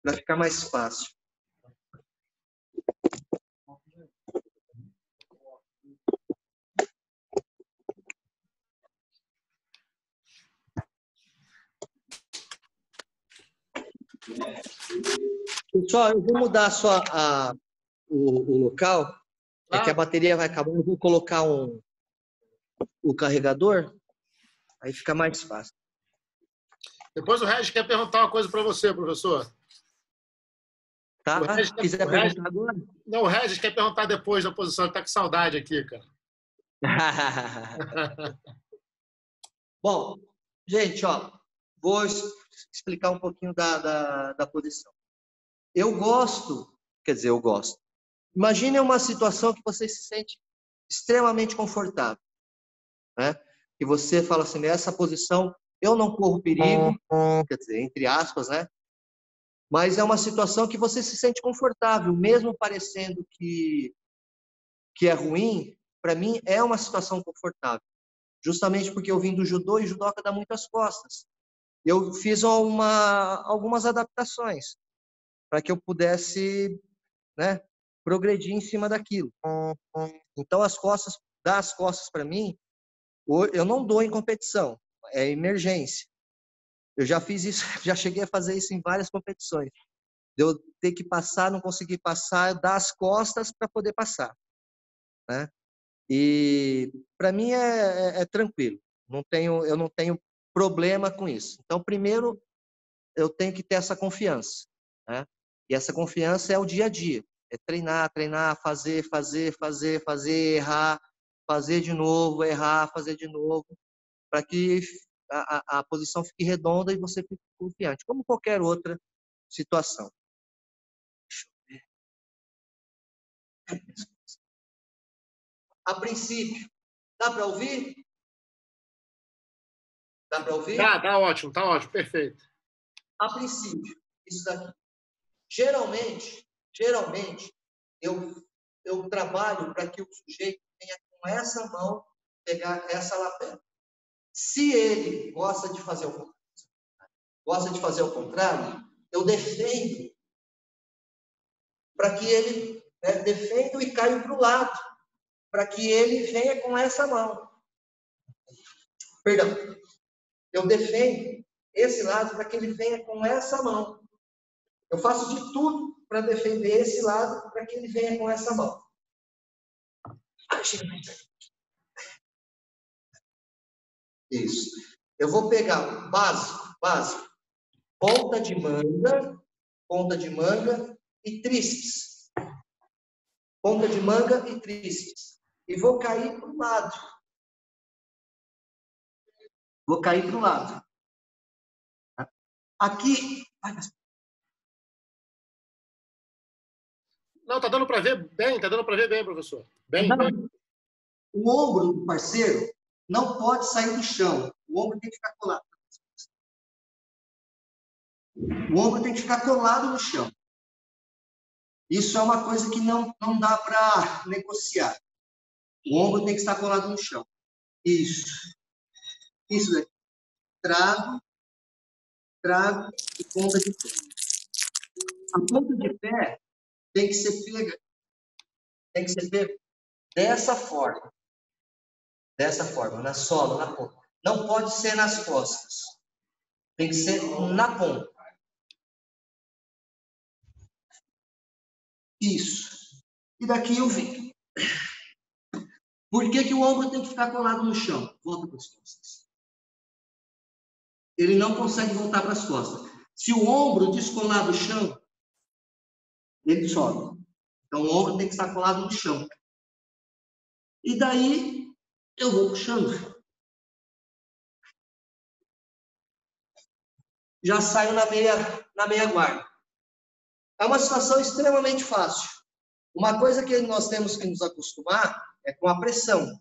para ficar mais fácil. Pessoal, eu vou mudar só o local. É que a bateria vai acabar. Eu vou colocar o carregador. Aí fica mais fácil. Depois o Regis quer perguntar uma coisa para você, professor. Tá? Quiser perguntar agora? Não, o Regis quer perguntar depois da posição. Ele tá com saudade aqui, cara. Bom, gente, ó, vou explicar um pouquinho da posição. Eu gosto. Imagine uma situação que você se sente extremamente confortável. né? Que você fala assim, nessa posição eu não corro perigo, quer dizer, entre aspas, né? Mas é uma situação que você se sente confortável, mesmo parecendo que é ruim, para mim é uma situação confortável. Justamente porque eu vim do judô e judoca dá muitas costas. Eu fiz algumas adaptações para que eu pudesse, né, progredir em cima daquilo. Então, dar as costas para mim, eu não dou em competição, é emergência. Eu já fiz isso, já cheguei a fazer isso em várias competições. Eu ter que passar, não conseguir passar, eu dar as costas para poder passar, né? E para mim é tranquilo, eu não tenho problema com isso. Então, primeiro, eu tenho que ter essa confiança, né? E essa confiança é o dia a dia, é treinar, fazer, errar, fazer de novo, errar, fazer de novo, para que a posição fique redonda e você fique confiante, como qualquer outra situação. A princípio, dá para ouvir? Dá para ouvir? Tá ótimo, perfeito. A princípio, isso daqui. Geralmente, eu trabalho para que o sujeito tenha com essa mão pegar essa lapela. Se ele gosta de fazer o contrário, eu defendo para que ele defendo e caio para o lado, para que ele venha com essa mão. Perdão. Eu defendo esse lado para que ele venha com essa mão. Eu faço de tudo para defender esse lado para que ele venha com essa mão. Isso. Eu vou pegar básico. Ponta de manga e tríceps. Ponta de manga e tríceps. E vou cair para o lado. Aqui. Não, tá dando para ver bem, professor. Bem. O ombro do parceiro não pode sair do chão. O ombro tem que ficar colado. O ombro tem que ficar colado no chão. Isso é uma coisa que não dá para negociar. O ombro tem que estar colado no chão. Isso daqui. Trago e ponta de pé. A ponta de pé tem que ser pega dessa forma, na sola, na ponta. Não pode ser nas costas. Tem que ser na ponta. Isso. E daqui eu venho. Por que o ombro tem que ficar colado no chão? Volta para as costas. Ele não consegue voltar para as costas. Se o ombro descolar do chão, ele sobe. Então, o ombro tem que estar colado no chão. E daí, eu vou puxando. Já saio na meia guarda. É uma situação extremamente fácil. Uma coisa que nós temos que nos acostumar é com a pressão.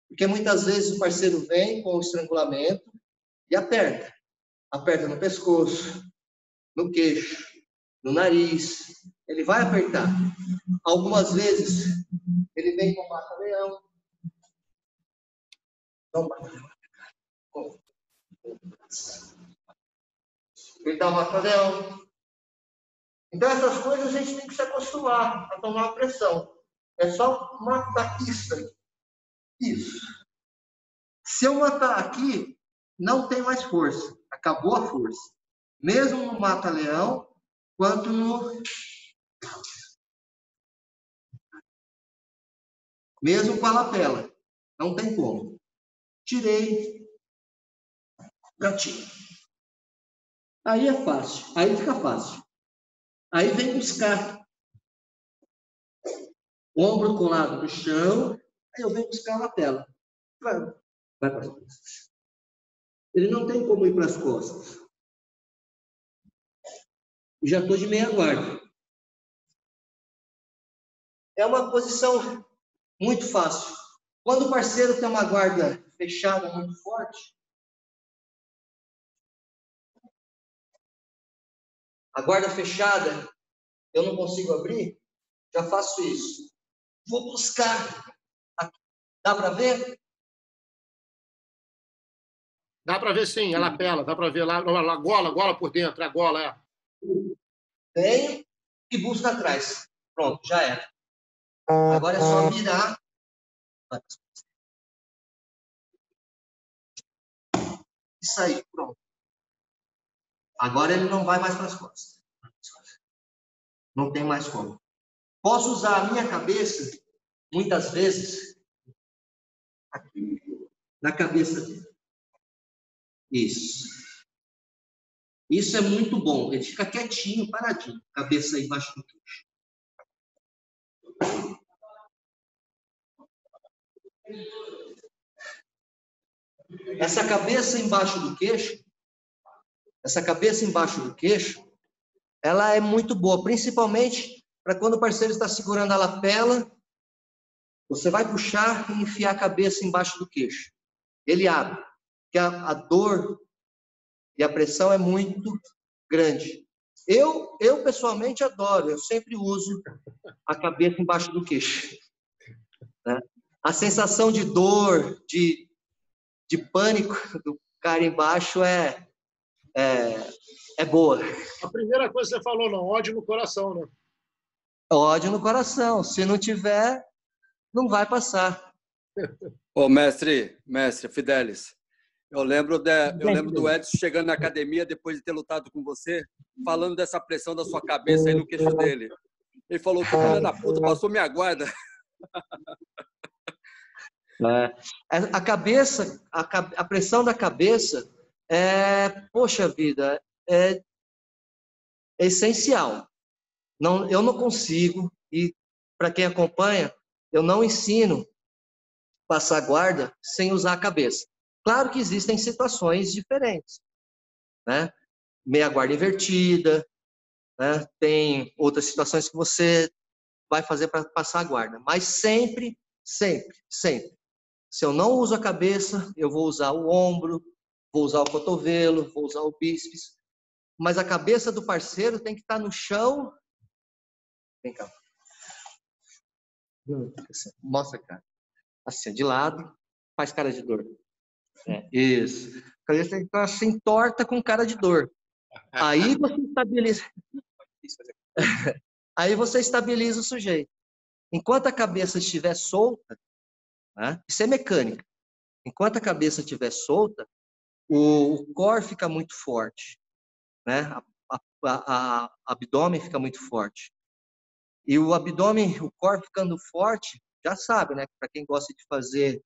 Porque muitas vezes o parceiro vem com o estrangulamento e aperta. Aperta no pescoço, no queixo, no nariz. Ele vai apertar. Algumas vezes, ele vem com mata-leão. Ele dá um mata-leão. Então, essas coisas a gente tem que se acostumar a tomar a pressão. É só matar isso aqui. Isso. Se eu matar aqui, não tem mais força. Acabou a força. Mesmo no mata-leão, quanto no... Mesmo com a lapela. Não tem como. Tirei. Gatinho. Aí é fácil. Aí fica fácil. Aí vem buscar. Ombro colado no chão. Aí eu venho buscar a lapela. Vai para as costas. Ele não tem como ir para as costas. Já estou de meia guarda. É uma posição muito fácil. Quando o parceiro tem uma guarda fechada muito forte. A guarda fechada, eu não consigo abrir, já faço isso. Vou buscar. Aqui. Dá para ver? Dá para ver sim, a lapela, dá para ver lá, a gola por dentro, a gola, é. Venho e busco atrás. Pronto, já era. Agora é só mirar. Isso aí, pronto. Agora ele não vai mais para as costas. Não tem mais como. Posso usar a minha cabeça, muitas vezes, aqui, na cabeça dele. Isso. Isso é muito bom. Ele fica quietinho, paradinho. Cabeça aí embaixo do queixo. Essa cabeça embaixo do queixo, ela é muito boa, principalmente para quando o parceiro está segurando a lapela, você vai puxar e enfiar a cabeça embaixo do queixo. Ele abre, porque a dor e a pressão é muito grande. Eu pessoalmente adoro, eu sempre uso a cabeça embaixo do queixo. Né? A sensação de dor, de pânico do cara embaixo é boa. A primeira coisa que você falou, não, ódio no coração, né? Ódio no coração. Se não tiver, não vai passar. Ô, mestre Fidelis, eu lembro do Edson chegando na academia depois de ter lutado com você, falando dessa pressão da sua cabeça aí no queixo dele. Ele falou, que filha da puta, passou minha guarda. A cabeça, a pressão da cabeça poxa vida, é essencial. Eu não consigo, e para quem acompanha, eu não ensino passar guarda sem usar a cabeça. Claro que existem situações diferentes, né? Meia guarda invertida, né? Tem outras situações que você vai fazer para passar a guarda, mas sempre. Se eu não uso a cabeça, eu vou usar o ombro, vou usar o cotovelo, vou usar o bíceps, mas a cabeça do parceiro tem que estar no chão. Vem cá. Mostra a cara. Assim, de lado, faz cara de dor. Isso. A cabeça tem que estar assim, torta com cara de dor. Aí você estabiliza. Aí você estabiliza o sujeito. Enquanto a cabeça estiver solta, né? Isso é mecânica. Enquanto a cabeça estiver solta, o core fica muito forte, né? A abdômen fica muito forte. E o abdômen, o core ficando forte, já sabe, né? Para quem gosta de fazer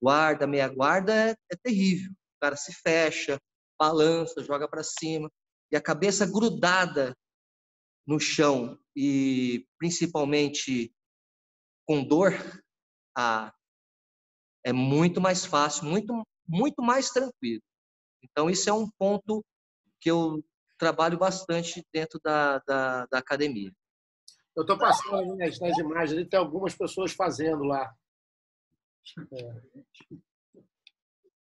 guarda, meia guarda, é terrível. O cara se fecha, balança, joga para cima. E a cabeça grudada no chão e principalmente com dor, é muito mais fácil, muito mais tranquilo. Então, isso é um ponto que eu trabalho bastante dentro da academia. Eu estou passando ali nas imagens, ali tem algumas pessoas fazendo lá.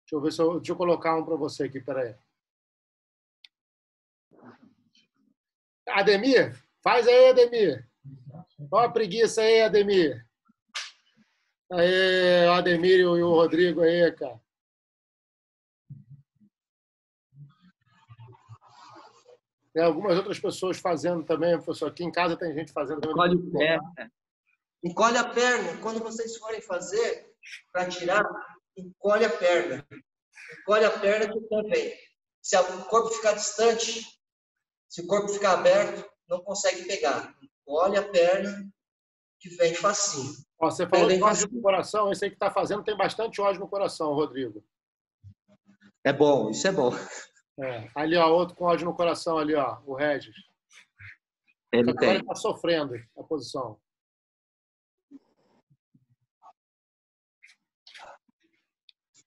Deixa eu colocar um para você aqui, peraí. Ademir, faz aí, Ademir. Olha a preguiça aí, Ademir. Aí, o Ademir e o Rodrigo aí, cara. Tem algumas outras pessoas fazendo também, professor. Aqui em casa tem gente fazendo também. Encolhe o pé. Encolhe a perna. Quando vocês forem fazer, para tirar, encolhe a perna. Encolhe a perna que o pé vem. Se o corpo ficar distante, se o corpo ficar aberto, não consegue pegar. Encolhe a perna que vem facinho. Ó, você falou de ódio no coração. Esse aí que está fazendo tem bastante ódio no coração, Rodrigo. É bom, isso é bom. Ali, ó, outro com ódio no coração ali, ó, o Regis. Agora ele está sofrendo a posição.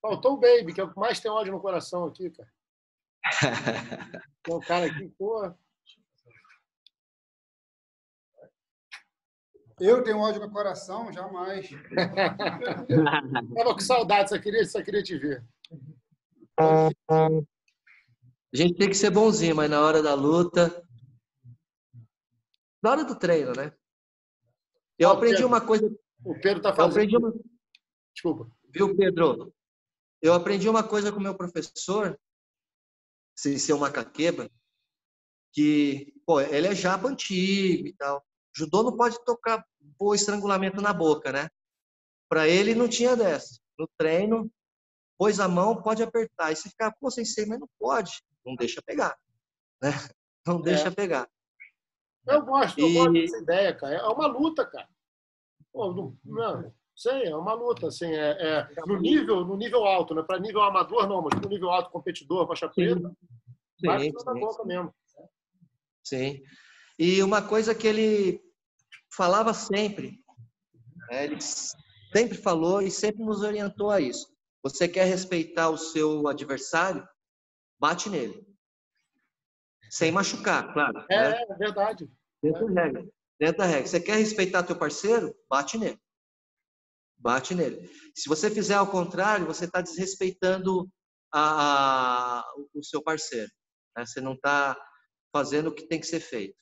Faltou o Baby, que é o que mais tem ódio no coração aqui, cara. Tem um cara aqui, pô. Eu tenho ódio no coração? Jamais. Tava com saudade, só queria te ver. A gente tem que ser bonzinho, mas na hora da luta... Na hora do treino, né? Eu aprendi Pedro, uma coisa... O Pedro tá fazendo... Desculpa. Viu, Pedro? Eu aprendi uma coisa com o meu professor, sem ser um macaqueba, que, pô, ele é japa antigo e tal. Judô não pode tocar pôr estrangulamento na boca, né? Para ele não tinha dessa. No treino, pôs a mão, pode apertar. E você fica, pô, sensei, mas não pode. Não deixa pegar, né? Não deixa pegar. Eu gosto dessa ideia, cara. É uma luta, cara. Pô, não sei, é uma luta, assim, no nível alto, né? Para nível amador, não, mas no nível alto, competidor, faixa preta, bate na boca mesmo. Sim. E uma coisa que ele falava sempre, ele sempre falou e sempre nos orientou a isso. Você quer respeitar o seu adversário? Bate nele. Sem machucar, claro. É verdade. Dentro da regra. Você quer respeitar teu parceiro? Bate nele. Bate nele. Se você fizer ao contrário, você está desrespeitando o seu parceiro. Né? Você não está fazendo o que tem que ser feito.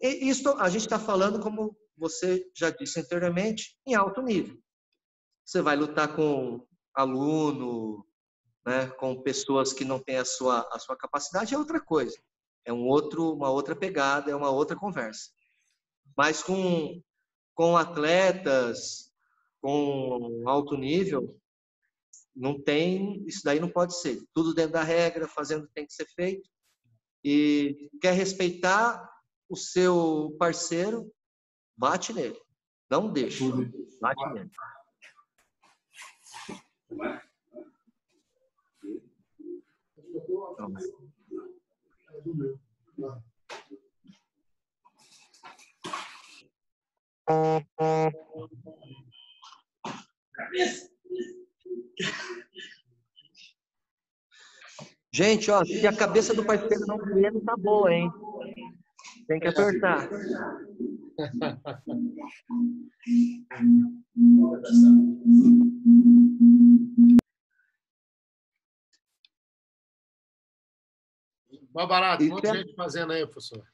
E isso a gente está falando, como você já disse anteriormente, em alto nível. Você vai lutar com aluno, né, com pessoas que não têm a sua capacidade, é outra coisa. É uma outra pegada, é uma outra conversa. Mas com atletas, com alto nível, não tem, isso daí não pode ser. Tudo dentro da regra, fazendo o que tem que ser feito. E quer respeitar o seu parceiro, bate nele. Não deixa. Bate nele. Gente, ó, se a cabeça do parceiro não doer, não tá boa, hein? Tem que apertar. Mais barato, um monte de gente fazendo aí, professor.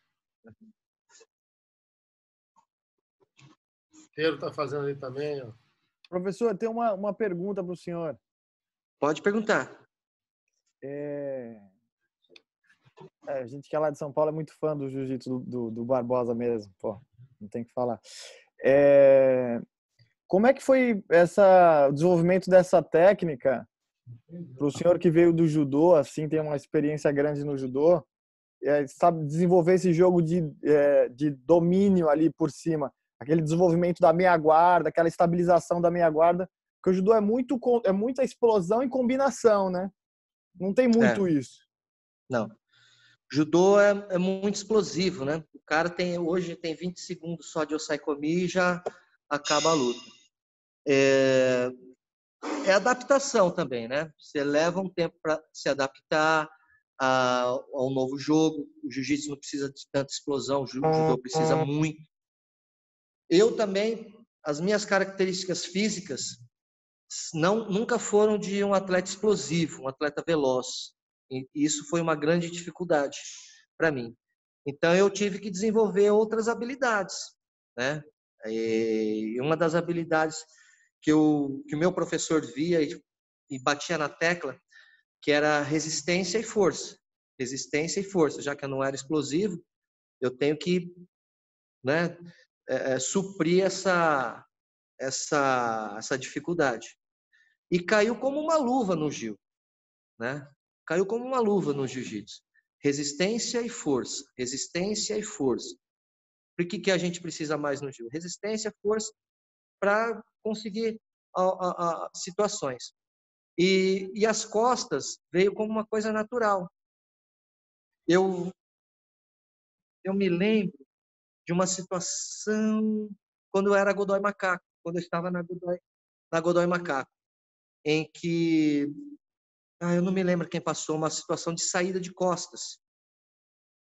O Pedro está fazendo aí também. Ó. Professor, tem uma pergunta para o senhor. Pode perguntar. A gente que é lá de São Paulo é muito fã do jiu-jitsu do Barbosa mesmo. Pô, não tem o que falar. Como é que foi o desenvolvimento dessa técnica para o senhor que veio do judô, assim, tem uma experiência grande no judô, sabe desenvolver esse jogo de domínio ali por cima, aquele desenvolvimento da meia guarda, aquela estabilização da meia guarda, porque o judô é muita explosão e combinação, né? Não tem muito isso. Não. Judô é muito explosivo, né? O cara hoje tem 20 segundos só de Osaikomi e já acaba a luta. É adaptação também, né? Você leva um tempo para se adaptar ao novo jogo. O jiu-jitsu não precisa de tanta explosão, o judô precisa muito. Eu também, as minhas características físicas nunca foram de um atleta explosivo, um atleta veloz. E isso foi uma grande dificuldade para mim. Então eu tive que desenvolver outras habilidades, né? E uma das habilidades que o meu professor via e batia na tecla, que era resistência e força. Resistência e força. Já que eu não era explosivo, eu tenho que, né, suprir essa dificuldade. E caiu como uma luva no Gil, né? Caiu como uma luva no jiu-jitsu. Resistência e força. Resistência e força. Por que a gente precisa mais no Gil? Resistência e força para conseguir situações. E as costas veio como uma coisa natural. Eu me lembro de uma situação quando eu era Godoy Macaco, quando eu estava na Godoy Macaco, em que eu não me lembro quem passou uma situação de saída de costas.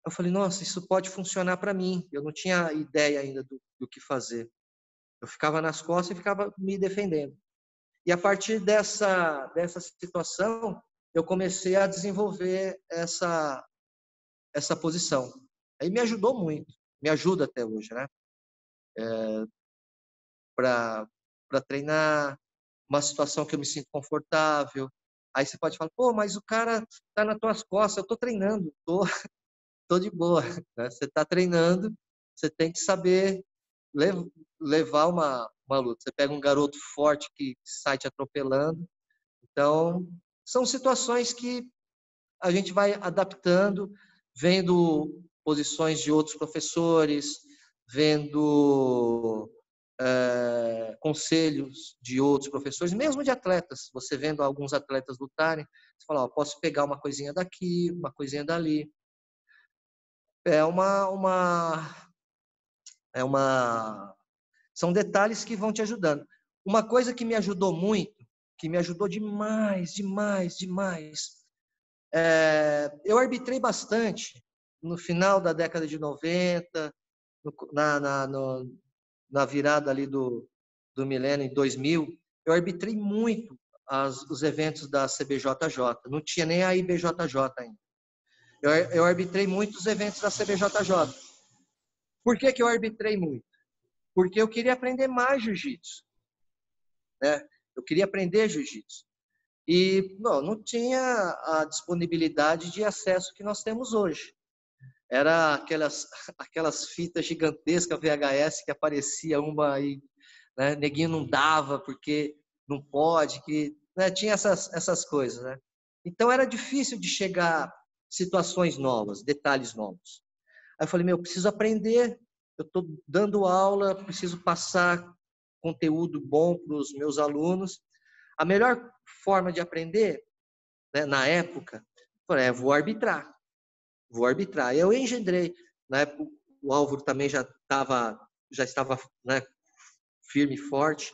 Eu falei, nossa, isso pode funcionar para mim. Eu não tinha ideia ainda do que fazer. Eu ficava nas costas e ficava me defendendo. E a partir dessa situação, eu comecei a desenvolver essa posição. Aí me ajudou muito, me ajuda até hoje, né? Para treinar, uma situação que eu me sinto confortável. Aí você pode falar, pô, mas o cara tá nas tuas costas, eu tô treinando, tô de boa. Né? Você tá treinando, você tem que saber levar uma luta. Você pega um garoto forte que sai te atropelando. Então, são situações que a gente vai adaptando, vendo posições de outros professores, vendo conselhos de outros professores, mesmo de atletas. Você vendo alguns atletas lutarem, você fala, ó, posso pegar uma coisinha daqui, uma coisinha dali. São detalhes que vão te ajudando. Uma coisa que me ajudou muito, que me ajudou demais, eu arbitrei bastante no final da década de 90, na virada ali do milênio, em 2000, eu arbitrei muito os eventos da CBJJ. Não tinha nem a IBJJ ainda. Eu arbitrei muito os eventos da CBJJ. Por que eu arbitrei muito? Porque eu queria aprender mais jiu-jitsu. Né? Eu queria aprender jiu-jitsu. E não tinha a disponibilidade de acesso que nós temos hoje. Era aquelas fitas gigantescas VHS que aparecia uma aí, né? Neguinho não dava porque não pode, né? Tinha essas coisas. Né? Então era difícil de chegar situações novas, detalhes novos. Aí eu falei, eu preciso aprender, eu estou dando aula, preciso passar conteúdo bom para os meus alunos. A melhor forma de aprender, né, na época, vou arbitrar. Eu engendrei. Na época, o Álvaro também já estava né, firme e forte.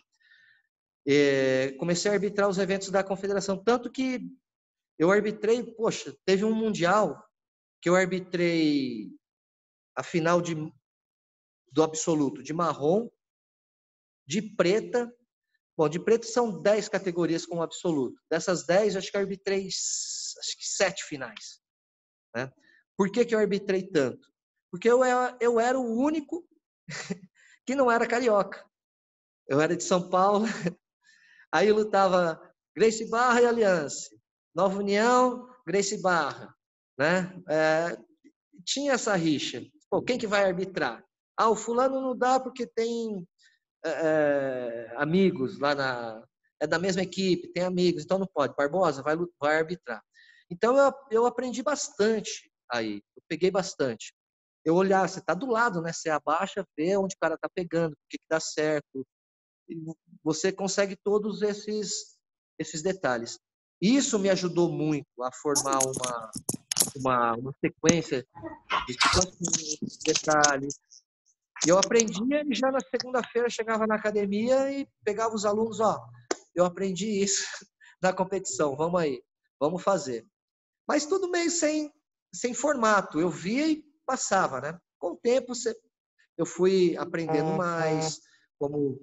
Comecei a arbitrar os eventos da confederação. Tanto que eu arbitrei, teve um mundial que eu arbitrei a final do absoluto de marrom, de preta. Bom, de preto são 10 categorias com absoluto. Dessas 10, acho que eu arbitrei 7 finais. Né? Por que eu arbitrei tanto? Porque eu era o único que não era carioca. Eu era de São Paulo. Aí eu lutava Gracie Barra e Aliança. Nova União, Gracie Barra. Né? Tinha essa rixa. Pô, quem que vai arbitrar? O fulano não dá porque tem amigos lá é da mesma equipe, tem amigos, então não pode. Barbosa vai arbitrar. Então eu aprendi bastante aí, eu peguei bastante. Eu olhar, você está do lado, né? Você abaixa, vê onde o cara está pegando, o que dá certo. E você consegue todos esses detalhes. Isso me ajudou muito a formar uma sequência de situações, detalhes. E eu aprendia e já na segunda-feira chegava na academia e pegava os alunos, eu aprendi isso na competição, vamos aí, vamos fazer. Mas tudo meio sem formato, eu via e passava, né? Com o tempo eu fui aprendendo mais como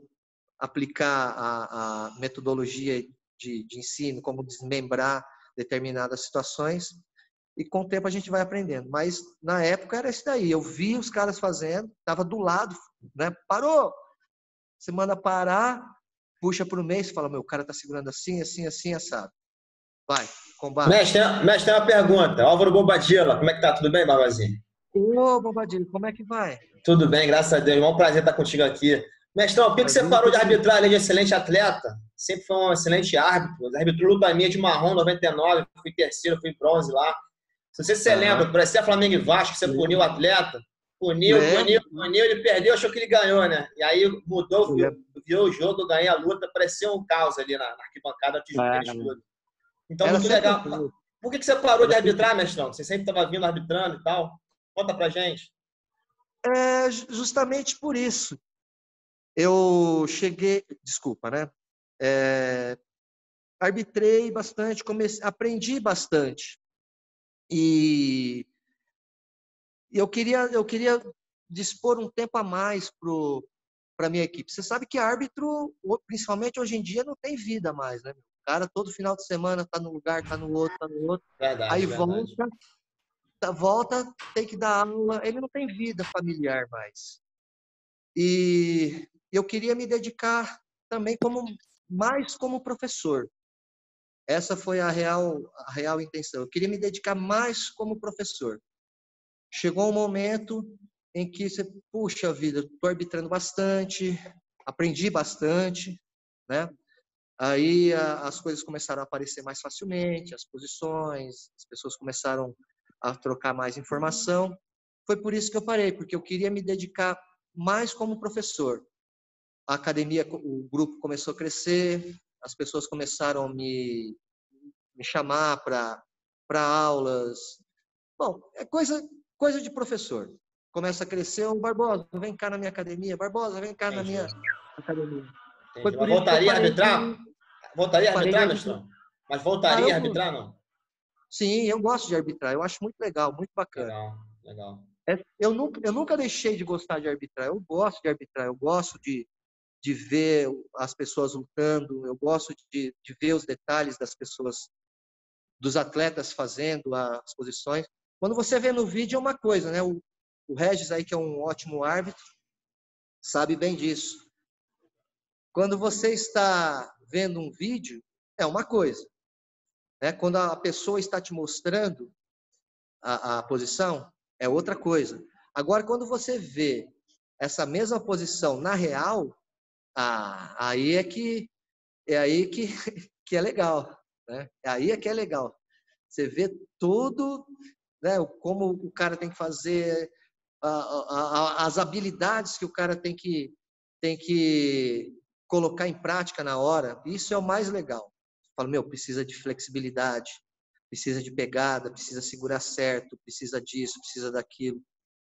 aplicar a metodologia de ensino, como desmembrar determinadas situações. E com o tempo a gente vai aprendendo. Mas na época era isso daí. Eu vi os caras fazendo, estava do lado, né? Parou! Você manda parar, puxa para o meio, você fala, o cara está segurando assim, assim, assim, assado. Vai, combate. Mestre, tem uma pergunta. Álvaro Bombadilla, como é que tá? Tudo bem, Barbazinho? Ô, Bombadilla, como é que vai? Tudo bem, graças a Deus. É um prazer estar contigo aqui. Mestrão, por que você parou de arbitrar além de excelente atleta? Sempre foi um excelente árbitro. Arbitrou luta minha de marrom 99, fui terceiro, fui bronze lá. Se você lembra, parecia Flamengo e Vasco, você puniu o atleta. Puniu, ele perdeu, achou que ele ganhou, né? E aí mudou, virou o jogo, eu ganhei a luta, parecia um caos ali na arquibancada de tudo. Então, muito legal. Por que você parou de arbitrar, mestrão? Você sempre estava vindo arbitrando e tal? Conta pra gente. Justamente por isso. Eu cheguei... Desculpa, né? Arbitrei bastante, aprendi bastante. E eu queria dispor um tempo a mais para a minha equipe. Você sabe que árbitro, principalmente hoje em dia, não tem vida mais, né? O cara todo final de semana tá num lugar, tá no outro, tá no outro. Verdade, Aí verdade. volta, tem que dar aula. Ele não tem vida familiar mais. E eu queria me dedicar também mais como professor. Essa foi a real intenção. Eu queria me dedicar mais como professor. Chegou um momento em que você, puxa vida, estou arbitrando bastante, aprendi bastante, né? Aí as coisas começaram a aparecer mais facilmente, as posições, as pessoas começaram a trocar mais informação. Foi por isso que eu parei, porque eu queria me dedicar mais como professor. A academia, o grupo começou a crescer, as pessoas começaram a me chamar para aulas. Bom, é coisa de professor. Começa a crescer, o Barbosa, vem cá na minha academia. Barbosa, vem cá na minha academia. Foi por voltaria a arbitrar? Voltaria a arbitrar, mestrão? Mas voltaria a arbitrar, não? Sim, eu gosto de arbitrar. Eu acho muito legal, muito bacana. Legal. Eu nunca deixei de gostar de arbitrar. Eu gosto de arbitrar. Eu gosto de ver as pessoas lutando. Eu gosto de ver os detalhes das pessoas, dos atletas fazendo as posições. Quando você vê no vídeo é uma coisa, né? O Regis aí, que é um ótimo árbitro, sabe bem disso. Quando você está vendo um vídeo, é uma coisa, né? Quando a pessoa está te mostrando a posição, é outra coisa. Agora, quando você vê essa mesma posição na real, aí é que é legal, né? Aí é que é legal. Você vê tudo, né? Como o cara tem que fazer, as habilidades que o cara tem que colocar em prática na hora. Isso é o mais legal. Fala, precisa de flexibilidade, precisa de pegada, precisa segurar certo, precisa disso, precisa daquilo.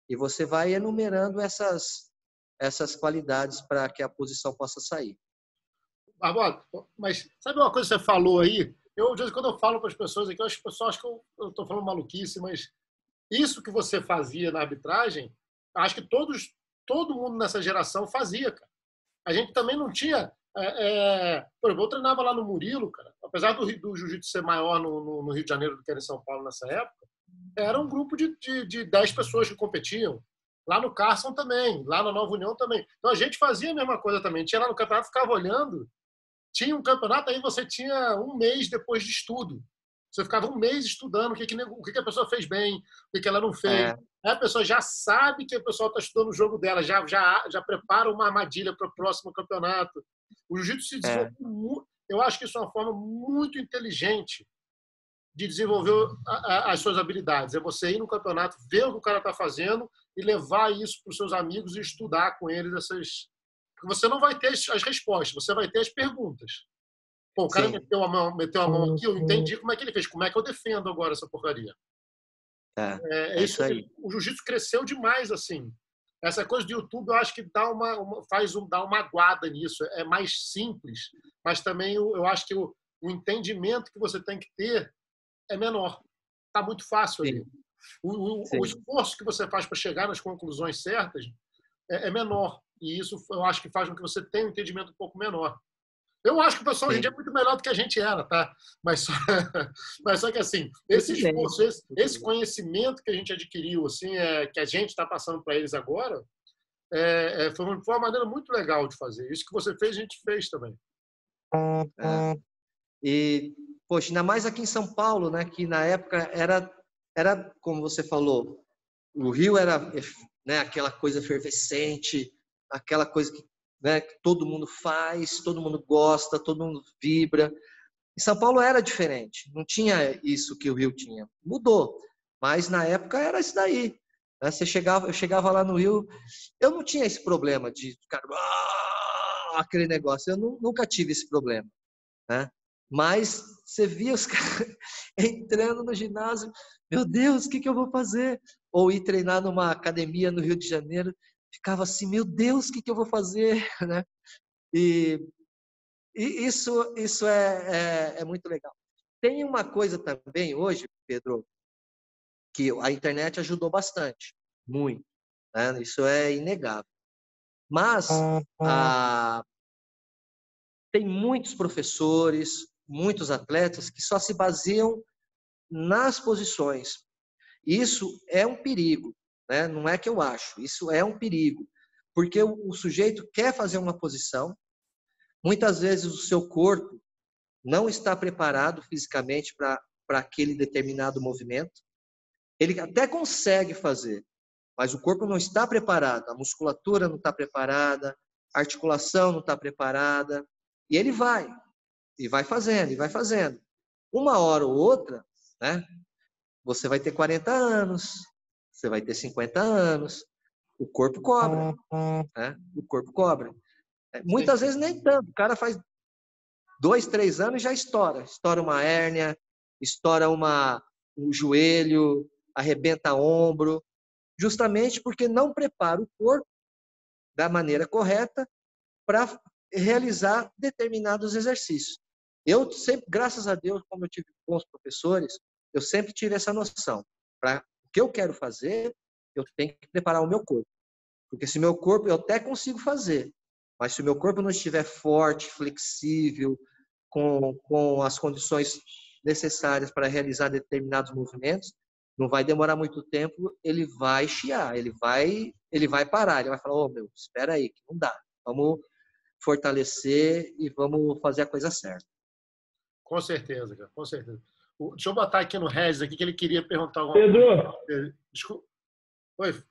E você vai enumerando essas qualidades para que a posição possa sair. Barbosa, mas sabe uma coisa que você falou aí? De vez em quando eu falo para as pessoas aqui, as pessoas acham que eu estou falando maluquice, mas isso que você fazia na arbitragem, acho que todo mundo nessa geração fazia, cara. A gente também não tinha... por exemplo, eu treinava lá no Murilo, cara. Apesar do jiu-jitsu ser maior no Rio de Janeiro do que era em São Paulo nessa época, era um grupo de 10 pessoas que competiam. Lá no Carson também, lá na Nova União também. Então a gente fazia a mesma coisa também. Tinha lá no campeonato, ficava olhando. Tinha um campeonato, aí você tinha um mês depois de estudo. Você ficava um mês estudando o que a pessoa fez bem, o que ela não fez. Aí a pessoa já sabe que a pessoa está estudando o jogo dela, já prepara uma armadilha para o próximo campeonato. O jiu-jitsu se desenvolveu muito. Eu acho que isso é uma forma muito inteligente de desenvolver as suas habilidades. É você ir no campeonato, ver o que o cara está fazendo e levar isso para os seus amigos e estudar com eles essas... Porque você não vai ter as respostas, você vai ter as perguntas. Pô, o cara meteu a mão aqui, eu entendi como é que ele fez. Como é que eu defendo agora essa porcaria? É isso aí. O jiu-jitsu cresceu demais, assim. Essa coisa do YouTube, eu acho que dá uma aguada nisso. É mais simples, mas também eu acho que o entendimento que você tem que ter é menor. Está muito fácil ali. O esforço que você faz para chegar nas conclusões certas é menor. E isso eu acho que faz com que você tenha um entendimento um pouco menor. Eu acho que o pessoal hoje em dia é muito melhor do que a gente era, tá? Mas só que, assim, esse esforço, esse conhecimento que a gente adquiriu, assim, que a gente está passando para eles agora, foi uma maneira muito legal de fazer. Isso que você fez, a gente fez também. E, poxa, ainda mais aqui em São Paulo, né? Que na época era como você falou, o Rio era, né, aquela coisa efervescente, aquela coisa que, né, que todo mundo faz, todo mundo gosta, todo mundo vibra. Em São Paulo era diferente, não tinha isso que o Rio tinha. Mudou, mas na época era isso daí. Né? Eu chegava lá no Rio, eu não tinha esse problema de cara, aquele negócio. Eu nunca tive esse problema, né? Mas você via os caras entrando no ginásio, meu Deus, o que eu vou fazer? Ou ir treinar numa academia no Rio de Janeiro, ficava assim, meu Deus, o que eu vou fazer? Né? E isso é muito legal. Tem uma coisa também hoje, Pedro, que a internet ajudou bastante. muito, né? Isso é inegável. Mas tem muitos professores, muitos atletas que só se baseiam nas posições. Isso é um perigo, né? Não é que eu acho, isso é um perigo, porque o sujeito quer fazer uma posição, muitas vezes o seu corpo não está preparado fisicamente para aquele determinado movimento. Ele até consegue fazer, mas o corpo não está preparado, a musculatura não está preparada, a articulação não está preparada, e ele vai fazendo, e vai fazendo. Uma hora ou outra, né? Você vai ter 40 anos, você vai ter 50 anos, o corpo cobra, né? O corpo cobra. Muitas vezes nem tanto, o cara faz 2, 3 anos e já estoura uma hérnia, estoura o joelho, arrebenta ombro, justamente porque não prepara o corpo da maneira correta para realizar determinados exercícios. Eu sempre, graças a Deus, como eu tive bons professores, eu sempre tive essa noção. Para o que eu quero fazer, eu tenho que preparar o meu corpo. Porque se meu corpo, eu até consigo fazer, mas se o meu corpo não estiver forte, flexível, com as condições necessárias para realizar determinados movimentos, não vai demorar muito tempo, ele vai chiar, ele vai parar, ele vai falar, ô meu, espera aí, que não dá. Vamos fortalecer e vamos fazer a coisa certa. Com certeza, cara, com certeza. Deixa eu botar aqui no Regis aqui que ele queria perguntar alguma coisa. Desculpa. Oi.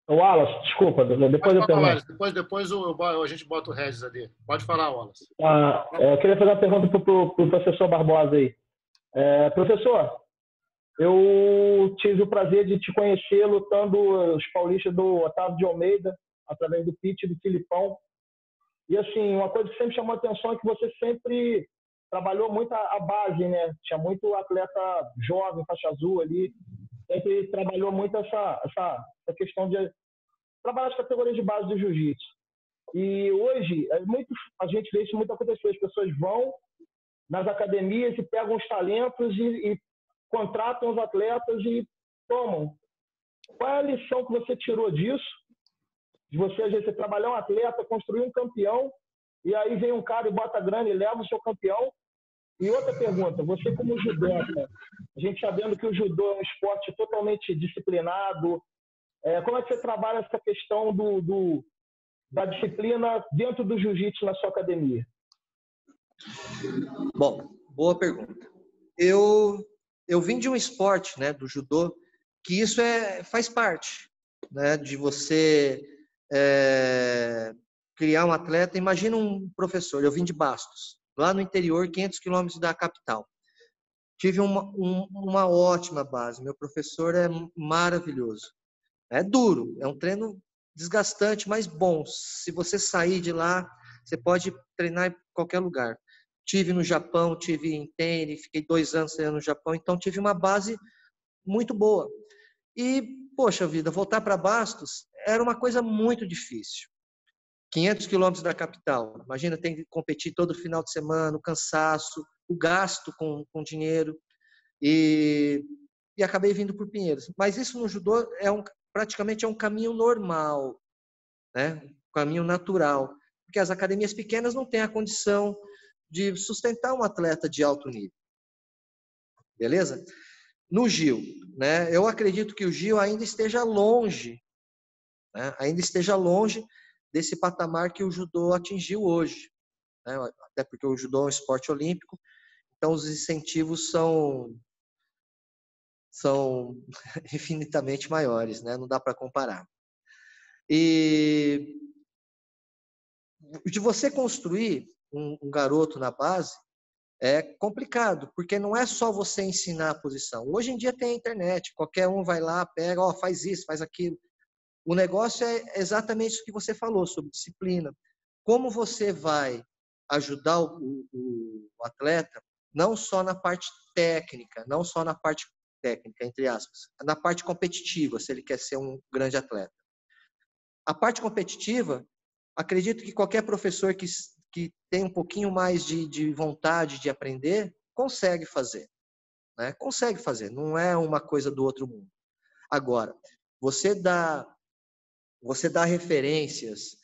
Wallace, desculpa, depois eu pergunto. Depois a gente bota o Regis ali. Pode falar, Wallace. Eu queria fazer uma pergunta para o professor Barbosa aí. Professor, eu tive o prazer de te conhecer lutando os paulistas do Otávio de Almeida, através do pitch do Filipão. E, assim, uma coisa que sempre chamou a atenção é que você sempre trabalhou muito a base, né? Tinha muito atleta jovem, faixa azul ali. Sempre trabalhou muito essa questão de trabalhar as categorias de base do jiu-jitsu. E hoje, a gente vê isso muito acontecer. As pessoas vão nas academias e pegam os talentos e contratam os atletas e tomam. Qual é a lição que você tirou disso? De você, às vezes, você trabalhar um atleta, construir um campeão, e aí vem um cara e bota grana e leva o seu campeão. E outra pergunta, você como judoca, a gente sabendo que o judô é um esporte totalmente disciplinado, como é que você trabalha essa questão da disciplina dentro do jiu-jitsu na sua academia? Bom, boa pergunta. Eu vim de um esporte, né, do judô, que isso faz parte, né, de você criar um atleta. Imagina um professor, eu vim de Bastos, lá no interior, 500 quilômetros da capital. Tive uma ótima base, meu professor é maravilhoso. É duro, é um treino desgastante, mas bom. Se você sair de lá, você pode treinar em qualquer lugar. Tive no Japão, tive em Tene, fiquei 2 anos treinando no Japão, então tive uma base muito boa. E, poxa vida, voltar para Bastos era uma coisa muito difícil. 500 quilômetros da capital, imagina, tem que competir todo final de semana, o cansaço, o gasto com dinheiro, e acabei vindo por Pinheiros. Mas isso no judô praticamente é um caminho normal, né? Um caminho natural, porque as academias pequenas não têm a condição de sustentar um atleta de alto nível. Beleza? No Gil, né? Eu acredito que o Gil ainda esteja longe, né? Ainda esteja longe desse patamar que o judô atingiu hoje, né? Até porque o judô é um esporte olímpico, então os incentivos são infinitamente maiores, né? Não dá para comparar. E de você construir um garoto na base é complicado, porque não é só você ensinar a posição. Hoje em dia tem a internet, qualquer um vai lá, pega, faz isso, faz aquilo. O negócio é exatamente isso que você falou, sobre disciplina. Como você vai ajudar o atleta, não só na parte técnica, entre aspas, na parte competitiva, se ele quer ser um grande atleta. A parte competitiva, acredito que qualquer professor que tem um pouquinho mais de vontade de aprender, consegue fazer, né? Consegue fazer, não é uma coisa do outro mundo. Agora, Você dá referências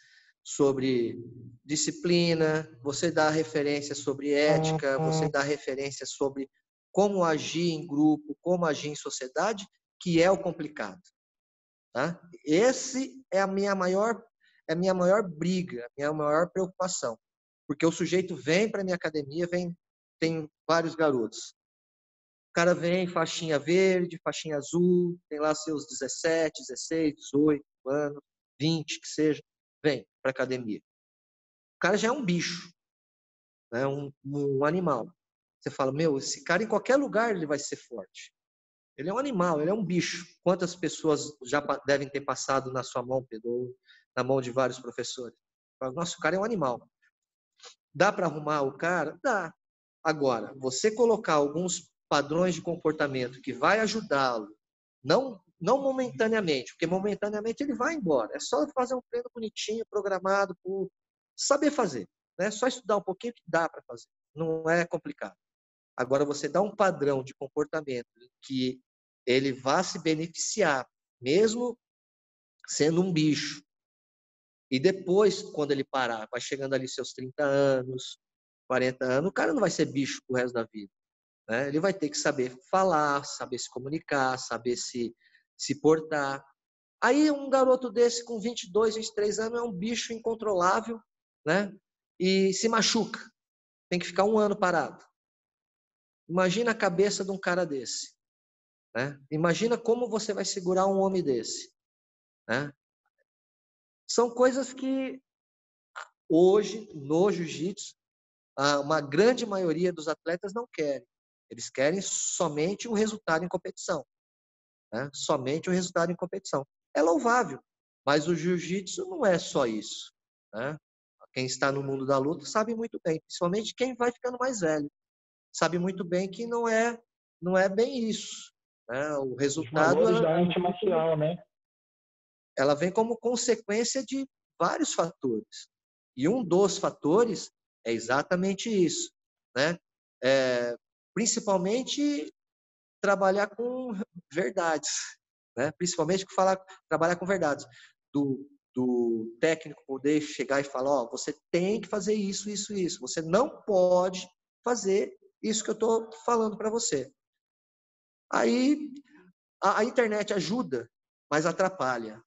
sobre disciplina, você dá referências sobre ética, você dá referências sobre como agir em grupo, como agir em sociedade, que é o complicado. Tá? Esse é a minha maior briga, a minha maior preocupação. Porque o sujeito vem para a minha academia, tem vários garotos. O cara vem, faixinha verde, faixinha azul, tem lá seus 17, 16, 18 anos, 20, que seja, vem para a academia. O cara já é um bicho, né? um animal. Você fala, meu, esse cara em qualquer lugar ele vai ser forte. Ele é um animal, ele é um bicho. Quantas pessoas já devem ter passado na sua mão, Pedro, ou na mão de vários professores? Nossa, o cara é um animal. Dá para arrumar o cara? Dá. Agora, você colocar alguns padrões de comportamento que vai ajudá-lo, não momentaneamente, porque momentaneamente ele vai embora. É só fazer um treino bonitinho, programado, por saber fazer. Né? É só estudar um pouquinho que dá para fazer. Não é complicado. Agora, você dá um padrão de comportamento que ele vá se beneficiar, mesmo sendo um bicho. E depois, quando ele parar, vai chegando ali seus 30 anos, 40 anos, o cara não vai ser bicho pro resto da vida. Né? Ele vai ter que saber falar, saber se comunicar, saber se portar. Aí um garoto desse com 22, 23 anos é um bicho incontrolável, né? E se machuca. Tem que ficar 1 ano parado. Imagina a cabeça de um cara desse. Né? Imagina como você vai segurar um homem desse. Né? São coisas que hoje, no jiu-jitsu, uma grande maioria dos atletas não querem. Eles querem somente o resultado em competição. Né? Somente o resultado em competição. É louvável, mas o jiu-jitsu não é só isso. Né? Quem está no mundo da luta sabe muito bem, principalmente quem vai ficando mais velho. Sabe muito bem que não é bem isso. Né? O resultado... Os valores da arte marcial, né? Ela vem como consequência de vários fatores. E um dos fatores é exatamente isso. Né? Principalmente trabalhar com verdades. Né? Principalmente trabalhar com verdades. Do técnico poder chegar e falar, você tem que fazer isso, isso, isso. Você não pode fazer isso que eu estou falando para você. Aí a internet ajuda, mas atrapalha.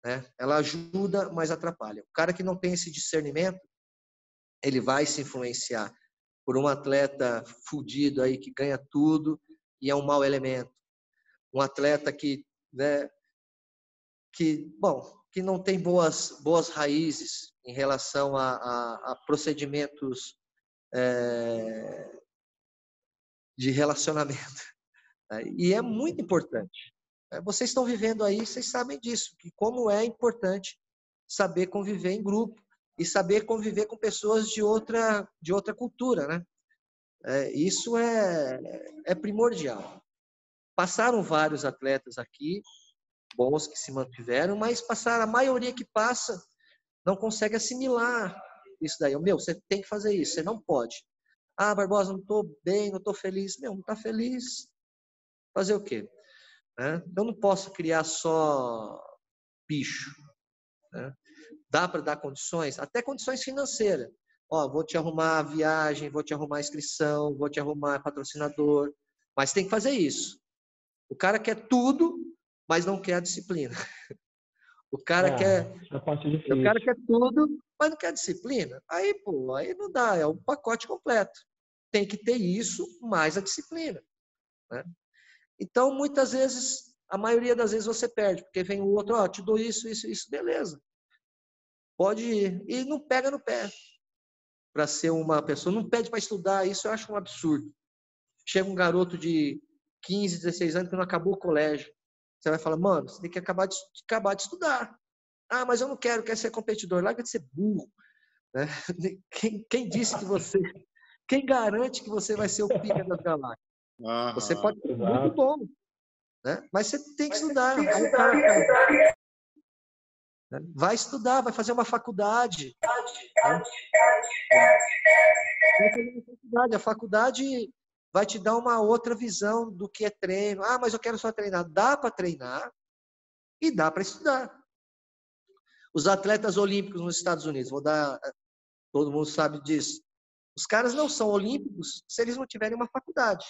Né? Ela ajuda, mas atrapalha. O cara que não tem esse discernimento, ele vai se influenciar por um atleta fudido aí que ganha tudo e é um mau elemento. Um atleta que não tem boas raízes em relação a procedimentos de relacionamento. E é muito importante. Vocês estão vivendo aí, vocês sabem disso, que como é importante saber conviver em grupo e saber conviver com pessoas de outra cultura, né? Isso é primordial. Passaram vários atletas aqui, bons que se mantiveram, mas a maioria que passa não consegue assimilar isso daí. Você tem que fazer isso, você não pode. Ah, Barbosa, não estou bem, não estou feliz. Não está feliz, fazer o quê? Eu não posso criar só bicho. Né? Dá para dar condições, até condições financeiras. Vou te arrumar a viagem, vou te arrumar a inscrição, vou te arrumar patrocinador, mas tem que fazer isso. O cara quer tudo, mas não quer a disciplina. O cara quer tudo, mas não quer a disciplina. Aí não dá, é o pacote completo. Tem que ter isso, mais a disciplina. Né? Então, muitas vezes, a maioria das vezes você perde, porque vem o outro, te dou isso, isso, isso, beleza. Pode ir. E não pega no pé para ser uma pessoa. Não pede para estudar, isso eu acho um absurdo. Chega um garoto de 15, 16 anos que não acabou o colégio. Você vai falar, mano, você tem que acabar de estudar. Ah, mas eu não quero ser competidor. Larga de ser burro. Né? Quem disse que você... Quem garante que você vai ser o pica das galáxias? Você pode ser muito bom. Né? Mas você tem que estudar. Vai estudar, vai fazer uma faculdade. A faculdade vai te dar uma outra visão do que é treino. Ah, mas eu quero só treinar. Dá para treinar E dá para estudar. Os atletas olímpicos nos Estados Unidos, todo mundo sabe disso. Os caras não são olímpicos se eles não tiverem uma faculdade.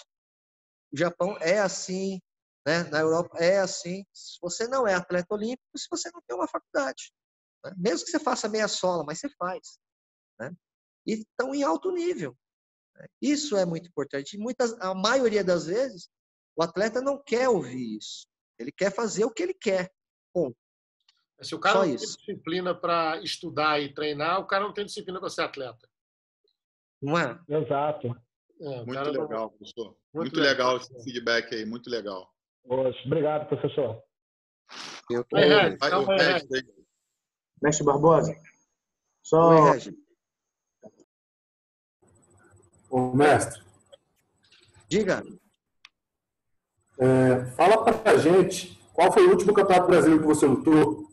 O Japão é assim, né? Na Europa é assim. Se você não é atleta olímpico, se você não tem uma faculdade. Né? Mesmo que você faça meia sola, mas você faz. Né? E estão em alto nível. Né? Isso é muito importante. A maioria das vezes, o atleta não quer ouvir isso. Ele quer fazer o que ele quer. Ponto. Se o cara não tem disciplina para estudar e treinar, o cara não tem disciplina para ser atleta. Não é? Exato. Muito legal, professor. Muito legal esse feedback aí, muito legal. Obrigado, professor. Mestre Barbosa, Ô, mestre. Diga. Fala pra gente, qual foi o último campeonato brasileiro que você lutou?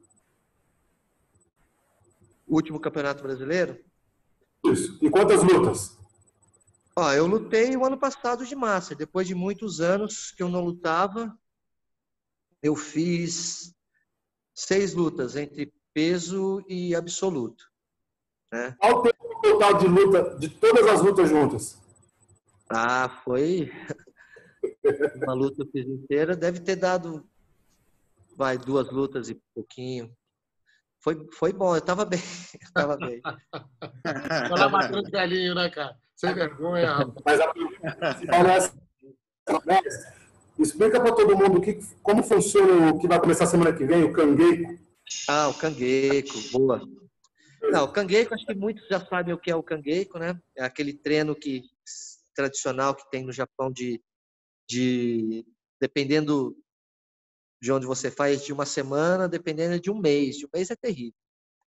O último campeonato brasileiro? Isso. E quantas lutas? Eu lutei o ano passado de Master. Depois de muitos anos que eu não lutava, eu fiz 6 lutas entre peso e absoluto. Né? Qual o tempo total de luta, de todas as lutas juntas? Foi uma luta que eu fiz inteira. Deve ter dado 2 lutas e pouquinho. Foi bom, eu estava bem. Tá matando de galinho, né, cara? Sem vergonha, rapaz. Mas a principal é essa. Explica para todo mundo como funciona o que vai começar semana que vem, o Kangeiko. O Kangeiko, boa. Não, o Kangeiko, acho que muitos já sabem o que é o Kangeiko, né? É aquele treino tradicional que tem no Japão dependendo de onde você faz, de uma semana, dependendo de um mês. De um mês é terrível.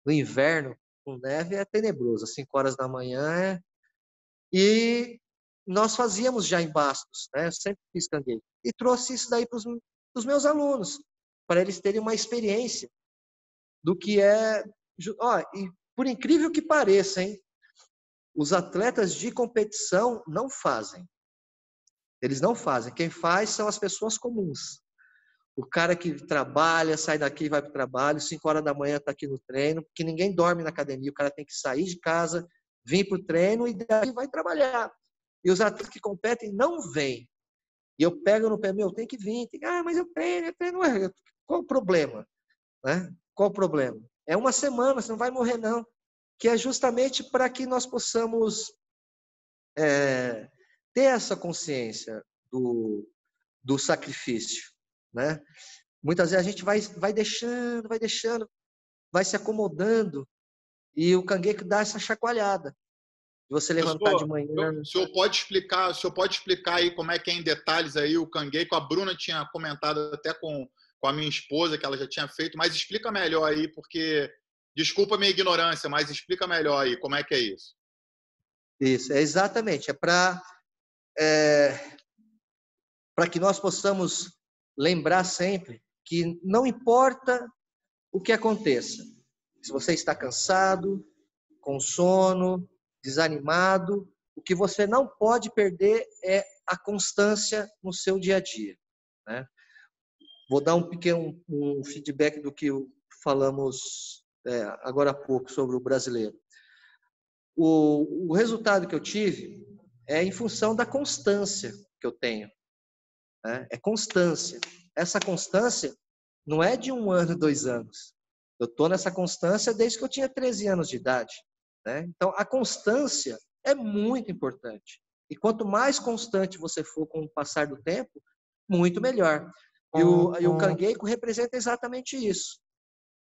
No inverno, com neve, é tenebroso. Às 5 horas da manhã E nós fazíamos já em Bastos, né? Eu sempre fiz Kangeiko. E trouxe isso daí para os meus alunos, para eles terem uma experiência do que é... e por incrível que pareça, hein? Os atletas de competição não fazem. Eles não fazem. Quem faz são as pessoas comuns. O cara que trabalha, sai daqui e vai para o trabalho, 5 horas da manhã está aqui no treino, porque ninguém dorme na academia, o cara tem que sair de casa, vir para o treino e daí vai trabalhar. E os atletas que competem não vêm. E eu pego no pé, tem que vir. Mas eu treino. Qual o problema? Né? Qual o problema? É uma semana, você não vai morrer não. Que é justamente para que nós possamos ter essa consciência do sacrifício. Né? Muitas vezes a gente vai deixando, vai se acomodando e o Kangeiko dá essa chacoalhada. De você levantar de manhã. O senhor pode explicar aí como é que é em detalhes aí o Kangeiko? A Bruna tinha comentado até com a minha esposa que ela já tinha feito, mas explica melhor aí, porque desculpa a minha ignorância, mas explica melhor aí como é que é isso. Isso, exatamente. É para que nós possamos lembrar sempre que não importa o que aconteça. Se você está cansado, com sono, desanimado, o que você não pode perder é a constância no seu dia a dia. Né? Vou dar um pequeno feedback do que falamos agora há pouco sobre o brasileiro. O resultado que eu tive é em função da constância que eu tenho. Né? É constância. Essa constância não é de 1 ano, 2 anos. Eu estou nessa constância desde que eu tinha 13 anos de idade. Né? Então, a constância é muito importante. E quanto mais constante você for com o passar do tempo, muito melhor. E o Kangeiko representa exatamente isso.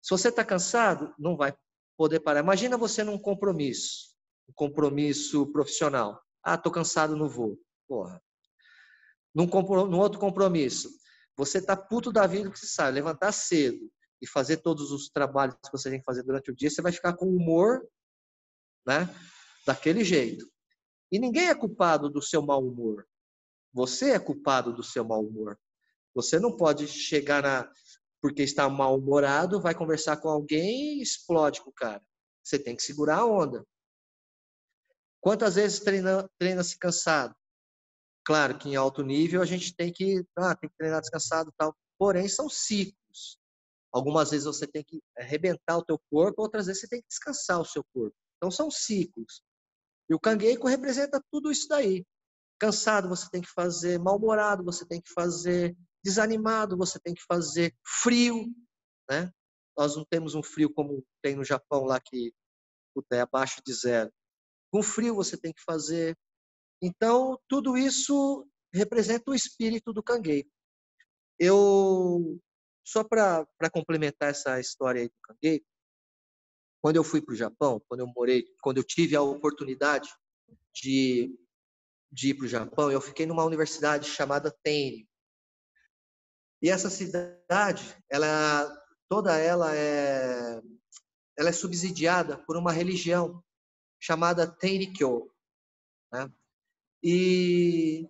Se você está cansado, não vai poder parar. Imagina você num compromisso, um compromisso profissional. Estou cansado, não vou. Porra. Num outro compromisso, você está puto da vida que você sabe, levantar cedo e fazer todos os trabalhos que você tem que fazer durante o dia, você vai ficar com humor, né, daquele jeito. E ninguém é culpado do seu mau humor. Você é culpado do seu mau humor. Você não pode chegar porque está mal-humorado, vai conversar com alguém e explode com o cara. Você tem que segurar a onda. Quantas vezes treina-se cansado? Claro que em alto nível a gente tem que treinar descansado e tal. Porém, são ciclos. Algumas vezes você tem que arrebentar o teu corpo, outras vezes você tem que descansar o seu corpo. Então são ciclos. E o Kangeiko representa tudo isso daí. Cansado você tem que fazer, mal-humorado você tem que fazer, desanimado você tem que fazer, frio, né? Nós não temos um frio como tem no Japão lá que é abaixo de 0. Com frio você tem que fazer. Então tudo isso representa o espírito do Kangeiko. Só para complementar essa história aí do Kangeiko, quando eu fui para o Japão, quando eu tive a oportunidade de ir para o Japão, eu fiquei numa universidade chamada Tenryu. E essa cidade, toda ela é subsidiada por uma religião chamada Tenrikyo, né? E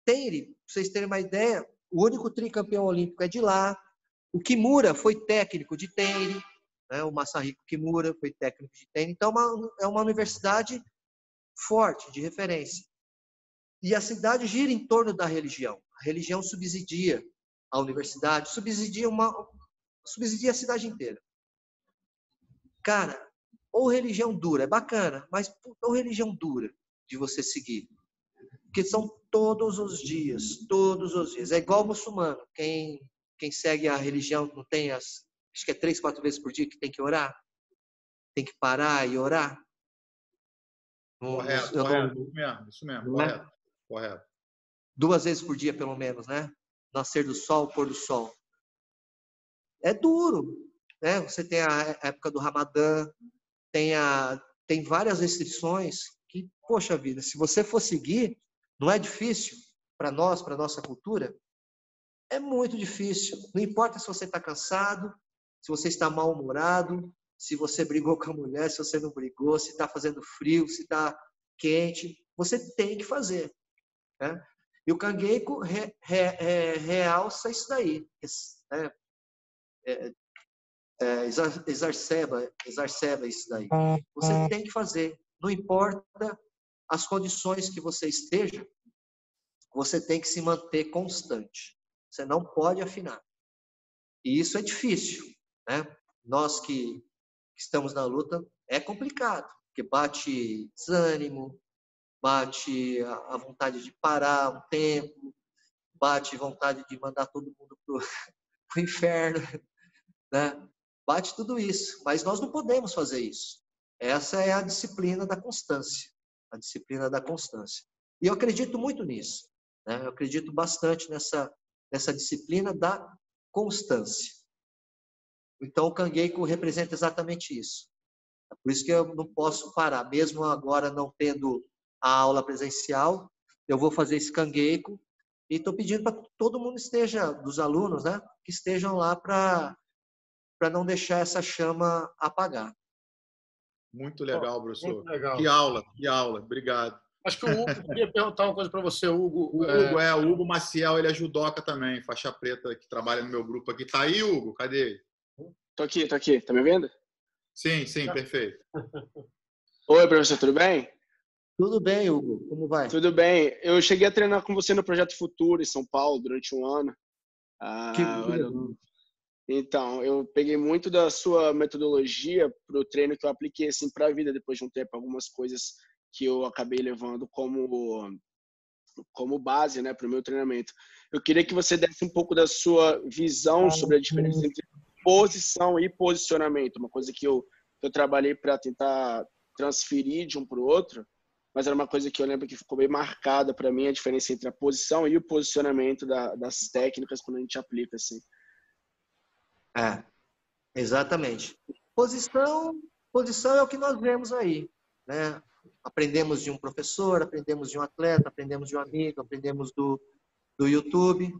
Tenryu, para vocês terem uma ideia, o único tricampeão olímpico é de lá. O Kimura foi técnico de Tenryu, né? O Masahiko Kimura foi técnico de Tenryu. Então, é uma universidade forte, de referência. E a cidade gira em torno da religião. A religião subsidia a universidade, subsidia a cidade inteira. Cara, ou religião dura, é bacana, mas ou religião dura de você seguir. Porque são todos os dias. É igual muçulmano. Quem segue a religião não tem acho que é 3, 4 vezes por dia que tem que orar? Tem que parar e orar? Correto. Isso mesmo, correto. 2 vezes por dia, pelo menos, né? Nascer do sol, pôr do sol. É duro, né? Você tem a época do Ramadã, tem várias restrições que, poxa vida, se você for seguir, não é difícil para nós, para nossa cultura? É muito difícil. Não importa se você está cansado, se você está mal-humorado, se você brigou com a mulher, se você não brigou, se está fazendo frio, se está quente, você tem que fazer, né? E o Kangeiko realça isso daí, exacerba isso daí. Você tem que fazer, não importa as condições que você esteja, você tem que se manter constante. Você não pode afinar. E isso é difícil, né? Nós que estamos na luta, é complicado, porque bate desânimo, bate a vontade de parar um tempo, bate vontade de mandar todo mundo pro inferno, né? Bate tudo isso, mas nós não podemos fazer isso. Essa é a disciplina da constância, a disciplina da constância. E eu acredito muito nisso, né? Eu acredito bastante nessa disciplina da constância. Então, o Kangeiko representa exatamente isso. É por isso que eu não posso parar, mesmo agora não tendo a aula presencial, eu vou fazer esse Kangeiko e estou pedindo para que todo mundo esteja, dos alunos, né, que estejam lá para não deixar essa chama apagar. Muito legal, professor. Muito legal. Que aula. Obrigado. Acho que o Hugo queria perguntar uma coisa para você, Hugo. O Hugo Maciel, ele é judoca também, faixa preta, que trabalha no meu grupo aqui. Tá aí, Hugo? Cadê ele? Tô aqui. Tá me ouvindo? Sim, perfeito. Oi, professor, tudo bem? Tudo bem, Hugo. Como vai? Tudo bem. Eu cheguei a treinar com você no Projeto Futuro, em São Paulo, durante um ano. Então, eu peguei muito da sua metodologia para o treino que eu apliquei assim, para a vida depois de um tempo. Algumas coisas que eu acabei levando como base, né, para o meu treinamento. Eu queria que você desse um pouco da sua visão sobre a diferença entre posição e posicionamento. Uma coisa que eu trabalhei para tentar transferir de um para o outro, mas era uma coisa que eu lembro que ficou bem marcada para mim, a diferença entre a posição e o posicionamento das técnicas quando a gente aplica, assim. Exatamente. Posição é o que nós vemos aí, né? Aprendemos de um professor, aprendemos de um atleta, aprendemos de um amigo, aprendemos do YouTube.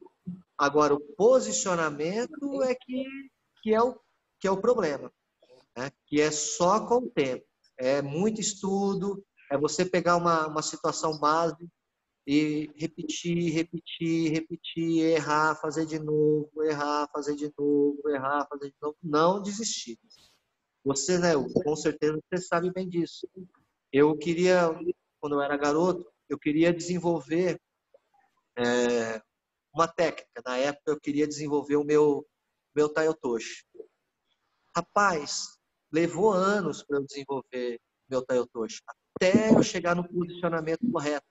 Agora, o posicionamento é que é o problema, né? Que é só com o tempo. É muito estudo, é você pegar uma situação base e repetir, errar, fazer de novo, não desistir. Você, né, com certeza, você sabe bem disso. Eu queria, quando eu era garoto, eu queria desenvolver uma técnica. Na época, eu queria desenvolver o meu meu Taiotoshi. Rapaz, levou anos para eu desenvolver meu Taiotoshi, até eu chegar no posicionamento correto,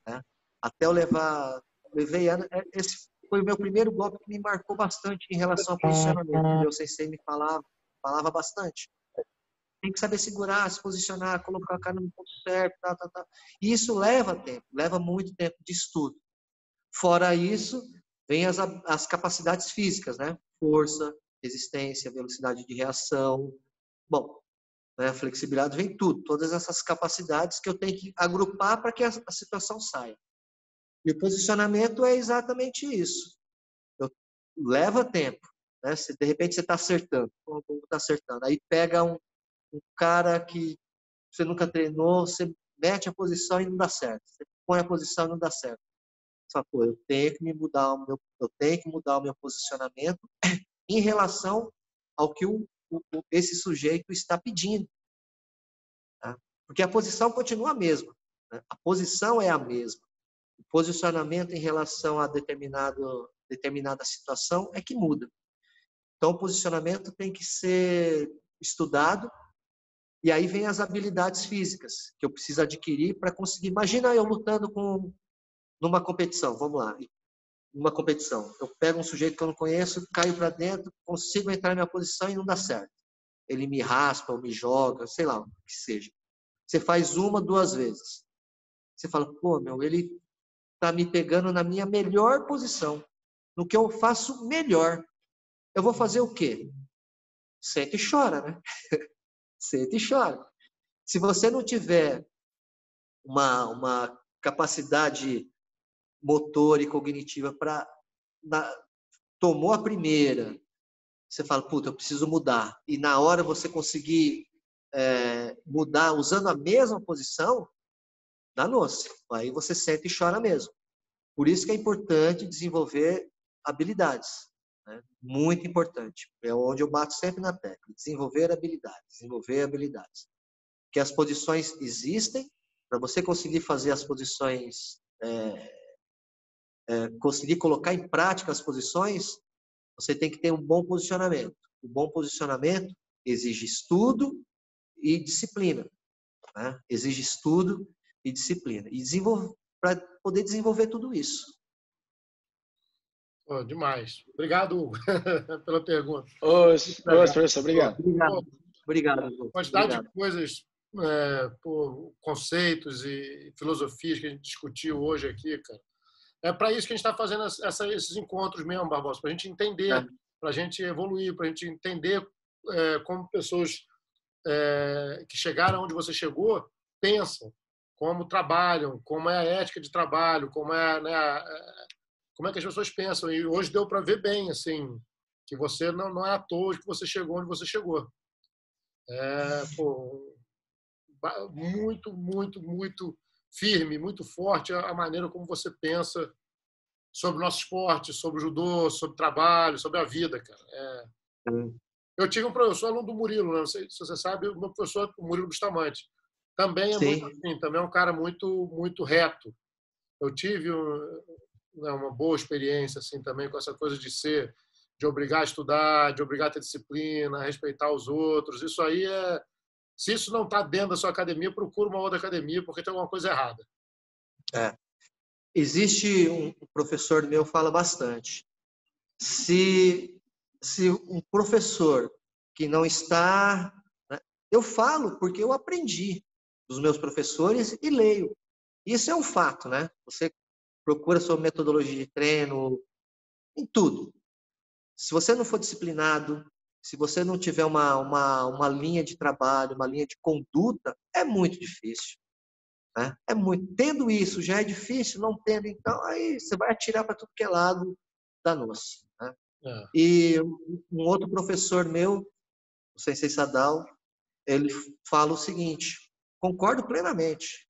né? Até eu levei anos. Esse foi o meu primeiro golpe que me marcou bastante em relação ao posicionamento. O meu sensei me falava bastante. Tem que saber segurar, se posicionar, colocar a cara no ponto certo, tá. E isso leva tempo, leva muito tempo de estudo. Fora isso, vem as capacidades físicas, né? Força, resistência, velocidade de reação. Bom, né? Flexibilidade, vem tudo. Todas essas capacidades que eu tenho que agrupar para que a situação saia. E o posicionamento é exatamente isso. Leva tempo, né? De repente você está acertando. Aí pega um cara que você nunca treinou, você mete a posição e não dá certo. Você põe a posição e não dá certo. Você fala, pô, eu tenho que mudar o meu posicionamento em relação ao que esse sujeito está pedindo. Tá? Porque a posição continua a mesma. Né? A posição é a mesma. O posicionamento em relação a determinada situação é que muda. Então, o posicionamento tem que ser estudado. E aí vem as habilidades físicas que eu preciso adquirir para conseguir. Imagina eu lutando numa competição, vamos lá. Numa competição, eu pego um sujeito que eu não conheço, caio para dentro, consigo entrar na minha posição e não dá certo. Ele me raspa ou me joga, sei lá, o que seja. Você faz 1, 2 vezes. Você fala, pô, ele tá me pegando na minha melhor posição, no que eu faço melhor. Eu vou fazer o quê? Senta e chora, né? Senta e chora. Se você não tiver uma capacidade motor e cognitiva tomou a primeira, você fala, puta, eu preciso mudar. E na hora você conseguir mudar usando a mesma posição, danou-se. Aí você senta e chora mesmo. Por isso que é importante desenvolver habilidades. Né? Muito importante. É onde eu bato sempre na tecla. Desenvolver habilidades. Que as posições existem, para você conseguir fazer as posições, conseguir colocar em prática as posições, você tem que ter um bom posicionamento. O bom posicionamento exige estudo e disciplina. Né? Exige estudo e disciplina. E para poder desenvolver tudo isso. Oh, demais. Obrigado, Hugo, pela pergunta. Professor, obrigado. Obrigado, Hugo. Quantidade de coisas, conceitos e filosofias que a gente discutiu hoje aqui, cara. É para isso que a gente está fazendo esses encontros mesmo, Barbosa, para a gente entender, para a gente evoluir, para a gente entender como pessoas que chegaram onde você chegou pensam, como trabalham, como é a ética de trabalho, como é, né, como é que as pessoas pensam. E hoje deu para ver bem, assim, que você não é à toa que você chegou onde você chegou. Muito, muito, muito firme, muito forte a maneira como você pensa sobre o nosso esporte, sobre o judô, sobre o trabalho, sobre a vida, cara. Eu tive eu sou aluno do Murilo, né? Não sei se você sabe, o meu professor, o Murilo Bustamante, também é muito assim, também é um cara muito, muito reto. Eu tive uma boa experiência assim também com essa coisa de obrigar a estudar, de obrigar a ter disciplina, a respeitar os outros. Isso aí se isso não está dentro da sua academia, procura uma outra academia, porque tem alguma coisa errada. Existe um professor meu que fala bastante. Se um professor que não está... Né, eu falo porque eu aprendi dos meus professores e leio. Isso é um fato, né? Você procura sua metodologia de treino, em tudo. Se você não for disciplinado, se você não tiver uma linha de trabalho, uma linha de conduta, é muito difícil. Né? Tendo isso já é difícil, não tendo, então aí você vai atirar para tudo que é lado da nossa. Né? E um outro professor meu, o Sensei Sadao, ele fala o seguinte, concordo plenamente,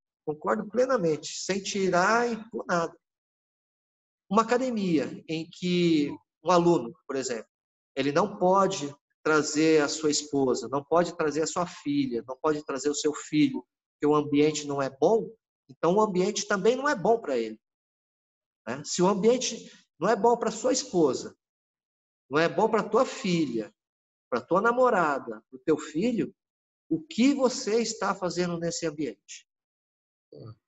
sem tirar e por nada. Uma academia em que um aluno, por exemplo, ele não pode trazer a sua esposa, não pode trazer a sua filha, não pode trazer o seu filho, porque o ambiente não é bom, então o ambiente também não é bom para ele. Né? Se o ambiente não é bom para sua esposa, não é bom para tua filha, para tua namorada, para o teu filho, o que você está fazendo nesse ambiente.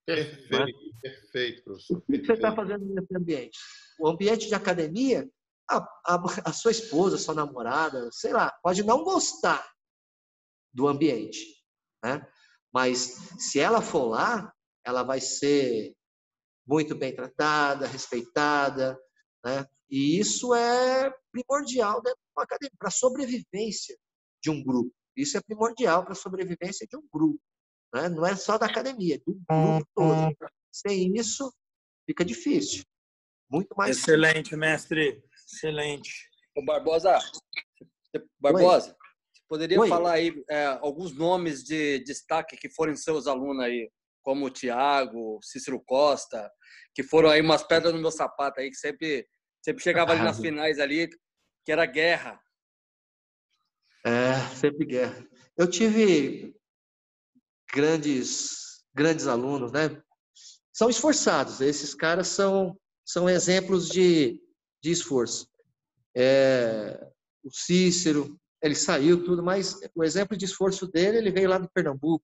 Perfeito, professor. O que você está fazendo nesse ambiente? O ambiente de academia, a sua esposa, sua namorada, sei lá, pode não gostar do ambiente, né? Mas se ela for lá, ela vai ser muito bem tratada, respeitada, né? E isso é primordial dentro de uma academia, para a sobrevivência de um grupo. Isso é primordial para a sobrevivência de um grupo, né? Não é só da academia, é do grupo todo. Sem isso, fica difícil. Muito mais Excelente, difícil. mestre. Excelente. Ô, Barbosa, você poderia falar aí alguns nomes de destaque que foram seus alunos aí, como o Thiago, Cícero Costa, que foram aí umas pedras no meu sapato aí, que sempre chegava ali nas finais ali, que era guerra. Sempre guerra. Eu tive grandes alunos, né? São esforçados. Esses caras são exemplos de esforço. O Cícero, ele saiu tudo, mas o exemplo de esforço dele, ele veio lá de Pernambuco,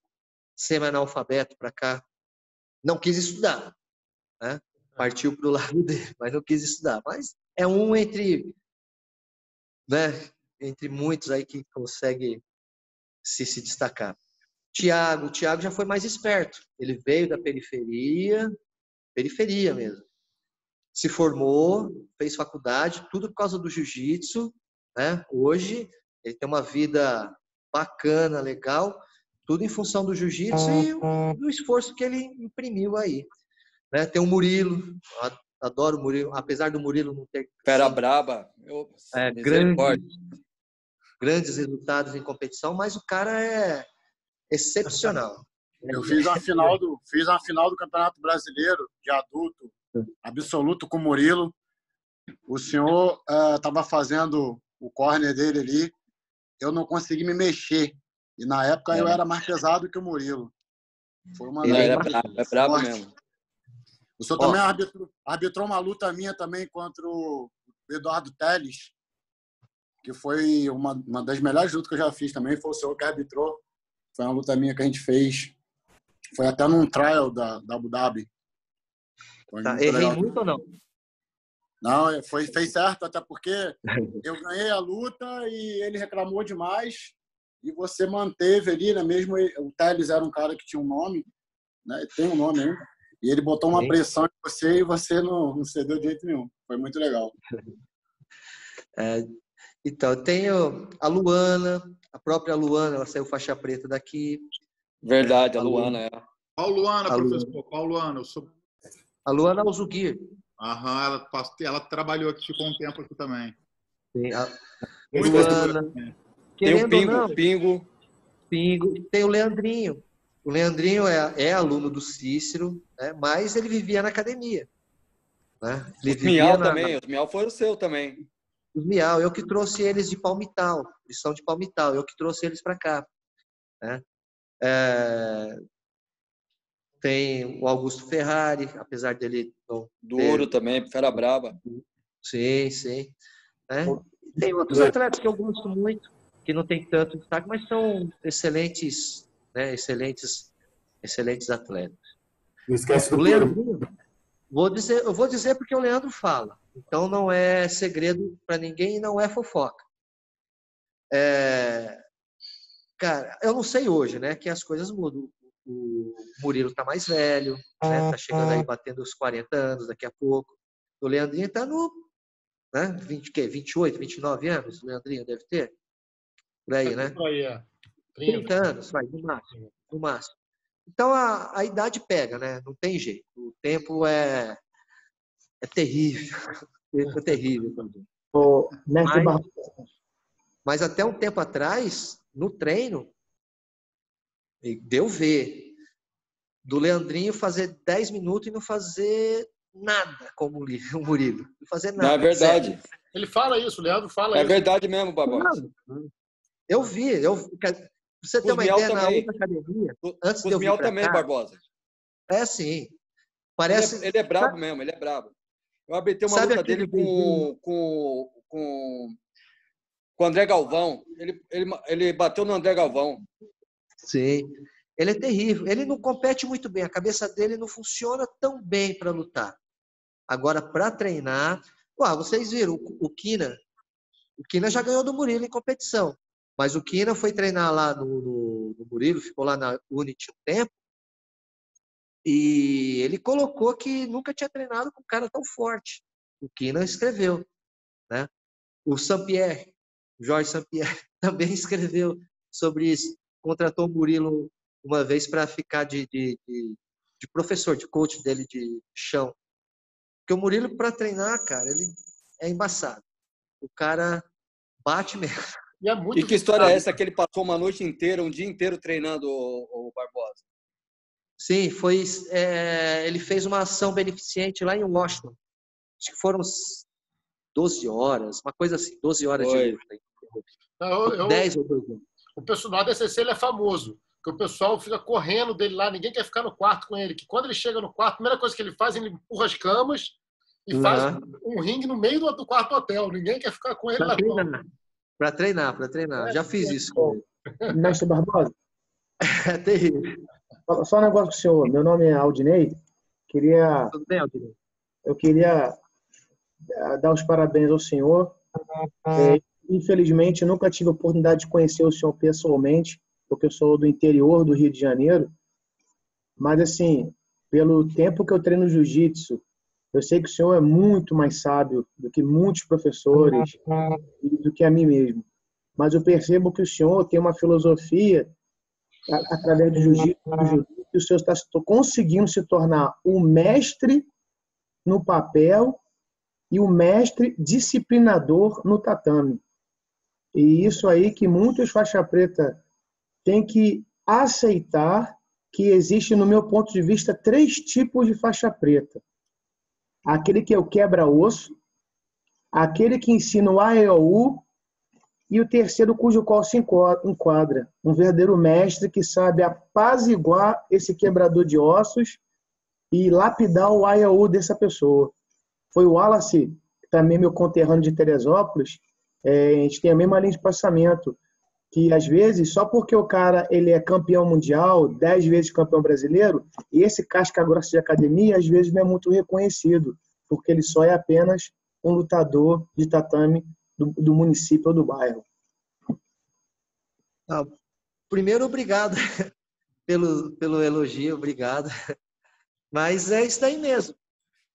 semi-analfabeto para cá. Não quis estudar, né? Partiu para o lado dele, mas não quis estudar. Mas é um entre muitos aí que consegue se destacar. O Thiago já foi mais esperto. Ele veio da periferia mesmo. Se formou, fez faculdade, tudo por causa do jiu-jitsu, né? Hoje, ele tem uma vida bacana, legal, tudo em função do jiu-jitsu e do esforço que ele imprimiu aí. Né? Tem o Murilo, adoro o Murilo, apesar do Murilo não ter... Fera braba. Grandes resultados em competição, mas o cara é excepcional. Eu fiz uma final do Campeonato Brasileiro de adulto absoluto com o Murilo. O senhor estava fazendo o corner dele ali. Eu não consegui me mexer. E na época eu era mais pesado que o Murilo. Foi uma é brabo mesmo. O senhor também arbitrou uma luta minha também contra o Eduardo Teles, que foi uma das melhores lutas que eu já fiz também. Foi o senhor que arbitrou. Foi uma luta minha que a gente fez. Foi até num trial da Abu Dhabi. Errei muito ou não? Não, fez certo, até porque eu ganhei a luta e ele reclamou demais e você manteve ali, né? Mesmo o Teles era um cara que tinha um nome, né? Tem um nome ainda, e ele botou uma pressão em você e você não cedeu de jeito nenhum. Foi muito legal. Então, eu tenho a Luana, a própria Luana, ela saiu faixa preta daqui. Verdade, a Luana. Qual Luana, professor? Qual Luana? A Luana Alzugir. Aham, ela trabalhou aqui, ficou um tempo aqui também. Tem a Luana. Tem o Pingo. Tem o Leandrinho. O Leandrinho é aluno do Cícero, né? Mas ele vivia na academia. Né? Os Miau também, os Miau foram o seu também. Os Miau, eu que trouxe eles de Palmital. Eles são de Palmital, eu que trouxe eles para cá. Né? Tem o Augusto Ferrari, apesar dele... Duro também, fera braba. Sim. Né? Tem outros atletas que eu gosto muito, que não tem tanto destaque, mas são excelentes, né? Excelentes atletas. Não esquece do Leandro. Eu vou dizer porque o Leandro fala. Então não é segredo para ninguém e não é fofoca. Cara, eu não sei hoje, né? Que as coisas mudam. O Murilo está mais velho, né? Tá chegando aí batendo os 40 anos daqui a pouco. O Leandrinho está no 28, 29 anos, o Leandrinho deve ter. Por aí, né? 30 anos, vai, no máximo. Então a idade pega, né? Não tem jeito. O tempo é terrível. O tempo é terrível também. Mas até um tempo atrás, no treino, deu ver do Leandrinho fazer 10 minutos e não fazer nada como o Murilo. Não fazer nada. Não, é verdade. Sério. Ele fala isso, o Leandro fala isso. É verdade mesmo, Barbosa. Eu vi. Pra você ter uma ideia, na outra academia, antes de eu vir pra cá, Barbosa. É sim. Parece... Ele é brabo mesmo, ele é brabo. Eu arbitrei uma luta dele com Com o André Galvão. Ele bateu no André Galvão. Sim. Ele é terrível. Ele não compete muito bem. A cabeça dele não funciona tão bem para lutar. Agora, para treinar... vocês viram, o Kina. O Kina já ganhou do Murilo em competição. Mas o Kina foi treinar lá no Murilo, ficou lá na Unity um tempo. E ele colocou que nunca tinha treinado com um cara tão forte. O Kina escreveu, né? O Saint-Pierre, o Jorge Saint-Pierre, também escreveu sobre isso. Contratou o Murilo uma vez para ficar de professor, de coach dele de chão. Porque o Murilo, para treinar, cara, ele é embaçado. O cara bate mesmo. E que história é essa que ele passou uma noite inteira, um dia inteiro treinando o Barbosa? Sim, foi. Ele fez uma ação beneficente lá em Washington. Acho que foram 12 horas, uma coisa assim, 12 horas de luta. 10 ou 12 anos. O pessoal do ADCC ele é famoso, porque o pessoal fica correndo dele lá, ninguém quer ficar no quarto com ele. Que quando ele chega no quarto, a primeira coisa que ele faz, ele empurra as camas e faz um ringue no meio do quarto do hotel. Ninguém quer ficar com ele lá. Para treinar. Já fiz isso com ele. Mestre Barbosa? É terrível. Só um negócio com o senhor. Meu nome é Aldinei. Tudo bem, Aldinei? Eu queria dar os parabéns ao senhor. Infelizmente, eu nunca tive a oportunidade de conhecer o senhor pessoalmente, porque eu sou do interior do Rio de Janeiro. Mas, assim, pelo tempo que eu treino jiu-jitsu, eu sei que o senhor é muito mais sábio do que muitos professores e do que a mim mesmo. Mas eu percebo que o senhor tem uma filosofia, através do jiu-jitsu, que o senhor está conseguindo se tornar o mestre no papel e o mestre disciplinador no tatame. E isso aí que muitos faixa preta têm que aceitar, que existe, no meu ponto de vista, 3 tipos de faixa preta. Aquele que é o quebra-osso, aquele que ensina o A, E, O, U, e o terceiro cujo qual se enquadra. Um verdadeiro mestre que sabe apaziguar esse quebrador de ossos e lapidar o A, E, O, U dessa pessoa. Foi o Wallace, também meu conterrâneo de Teresópolis, a gente tem a mesma linha de pensamento, que às vezes, só porque o cara ele é campeão mundial, 10 vezes campeão brasileiro, e esse casca grossa de academia, às vezes não é muito reconhecido, porque ele só é apenas um lutador de tatame do município ou do bairro. Primeiro, obrigado pelo elogio, obrigado. Mas é isso daí mesmo.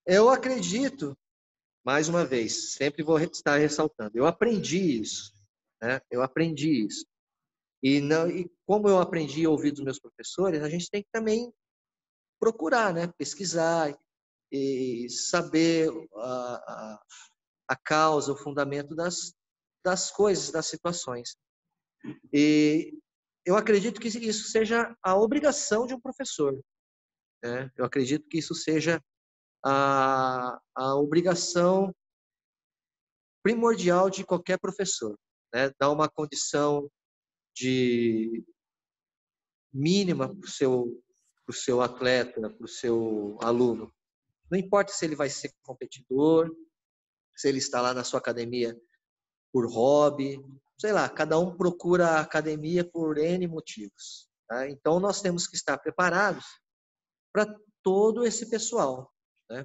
Eu acredito, mais uma vez, sempre vou estar ressaltando, eu aprendi isso. Eu aprendi isso. E como eu aprendi a ouvir dos meus professores, a gente tem que também procurar, pesquisar e saber a causa, o fundamento das coisas, das situações. E eu acredito que isso seja a obrigação de um professor. Eu acredito que isso seja a obrigação primordial de qualquer professor. Dar uma condição de mínima para o seu atleta, para o seu aluno. Não importa se ele vai ser competidor, se ele está lá na sua academia por hobby, sei lá, cada um procura a academia por N motivos. Então, nós temos que estar preparados para todo esse pessoal.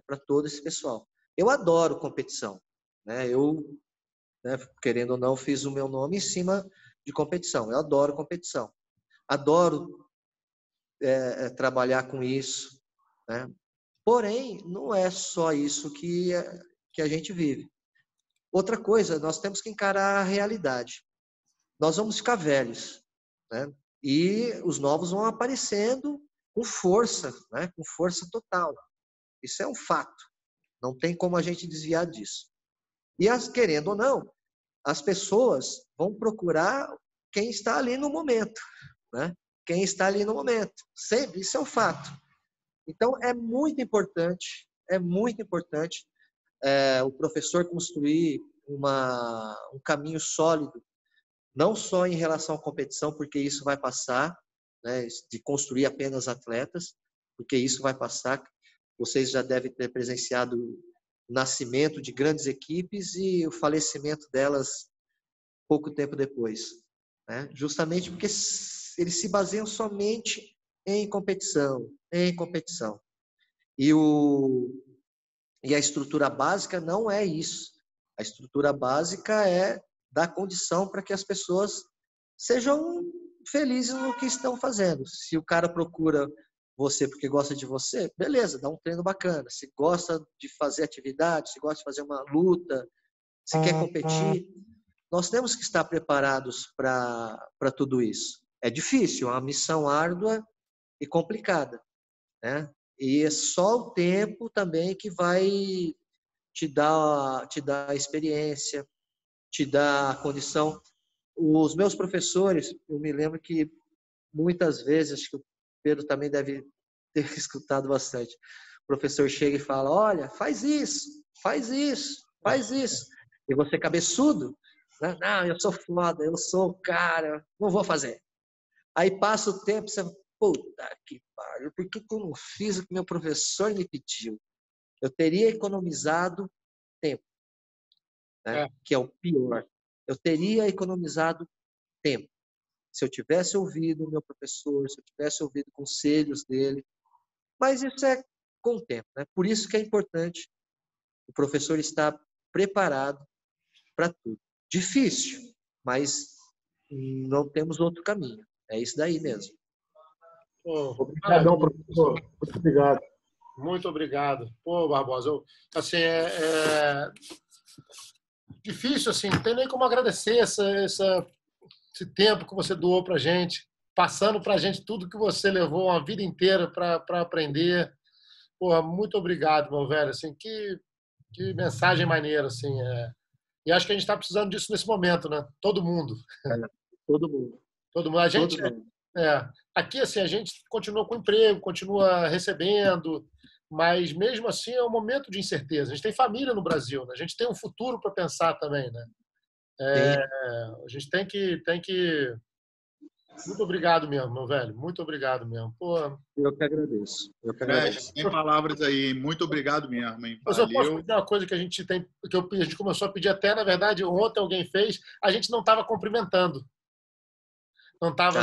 Para todo esse pessoal. Eu adoro competição. Eu, querendo ou não, fiz o meu nome em cima de competição. Eu adoro competição. Adoro trabalhar com isso. Porém, não é só isso que a gente vive. Outra coisa, nós temos que encarar a realidade. Nós vamos ficar velhos. E os novos vão aparecendo com força, com força total. Isso é um fato. Não tem como a gente desviar disso. E, querendo ou não, as pessoas vão procurar quem está ali no momento. Quem está ali no momento. Sempre, isso é um fato. Então, é muito importante o professor construir um caminho sólido, não só em relação à competição, porque isso vai passar, de construir apenas atletas, porque isso vai passar. Vocês já devem ter presenciado o nascimento de grandes equipes e o falecimento delas pouco tempo depois, né? Justamente porque eles se baseiam somente em competição. E a estrutura básica não é isso. A estrutura básica é dar condição para que as pessoas sejam felizes no que estão fazendo. Se o cara procura você porque gosta de você, beleza, dá um treino bacana. Se gosta de fazer atividade, se gosta de fazer uma luta, se quer competir, nós temos que estar preparados para tudo isso. É difícil, é uma missão árdua e complicada, né? E é só o tempo também que vai te dar a experiência, te dar a condição. Os meus professores, eu me lembro que muitas vezes, acho que o Pedro também deve ter escutado bastante, o professor chega e fala, olha, faz isso, e você cabeçudo, né? Não, eu sou foda, eu sou o cara, não vou fazer. Aí passa o tempo, você fala, puta que pariu, por que eu não fiz o que meu professor me pediu? Eu teria economizado tempo, né? Que é o pior. Eu teria economizado tempo. Se eu tivesse ouvido o meu professor, se eu tivesse ouvido conselhos dele. Mas isso é com o tempo, né? Por isso que é importante o professor estar preparado para tudo. Difícil, mas não temos outro caminho. É isso daí mesmo. Obrigadão, professor. Muito obrigado. Muito obrigado. Pô, Barbosa, assim, difícil, assim, não tem nem como agradecer esse tempo que você doou para a gente, passando para a gente tudo que você levou uma vida inteira para aprender. Pô, muito obrigado, meu velho. Assim, que mensagem maneira, assim. E acho que a gente está precisando disso nesse momento, né? Todo mundo. Todo mundo. Todo mundo. A gente, aqui, assim, a gente continua com emprego, continua recebendo, mas mesmo assim é um momento de incerteza. A gente tem família no Brasil, né? A gente tem um futuro para pensar também, né? A gente tem que... Muito obrigado mesmo, meu velho. Muito obrigado mesmo. Pô, eu que agradeço. Sem palavras aí. Muito obrigado mesmo, hein? Mas eu posso pedir uma coisa que a gente começou a pedir até, na verdade, ontem alguém fez, a gente não estava cumprimentando. Não estava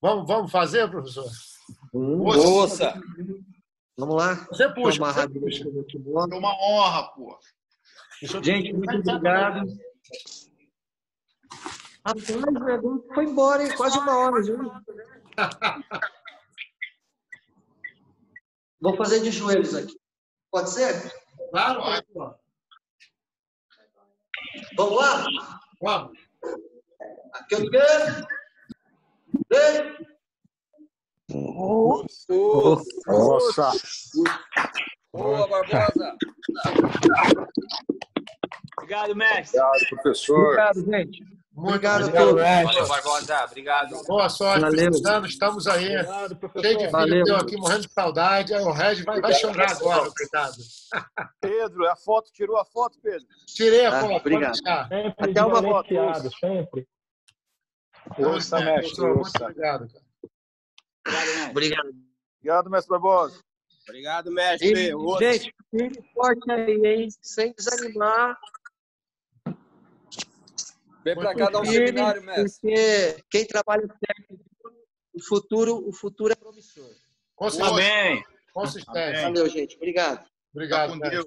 Vamos fazer, professor? Moça! Vamos lá. Você puxa. É uma honra, pô. Gente, muito obrigado. Rapaz, o negócio foi embora, hein? Quase uma hora, viu? Vou fazer de joelhos aqui. Pode ser? Claro. Vamos lá? Vamos. Aqui eu quero. Nossa. Boa, Barbosa. Obrigado, mestre. Obrigado, professor. Obrigado, gente. Obrigado, mestre. Valeu, Barbosa. Obrigado. Boa sorte. Valeu. Estamos aí. Obrigado, cheio de filho teu aqui, morrendo de saudade. O Regis vai chorar agora, coitado. Pedro, tirou a foto, Pedro? Tirei a foto. Obrigado. Até uma foto. Sempre. Força, mestre. Muito obrigado, cara. Obrigado. Obrigado, mestre Barbosa. Obrigado, mestre. Gente, firme forte aí, hein? Sem desanimar. Vem para cá dar um seminário, mestre. Porque quem trabalha técnico, o futuro é promissor. Consistência. Amém. Consistência. Valeu, gente. Obrigado. Obrigado. Tá com Deus.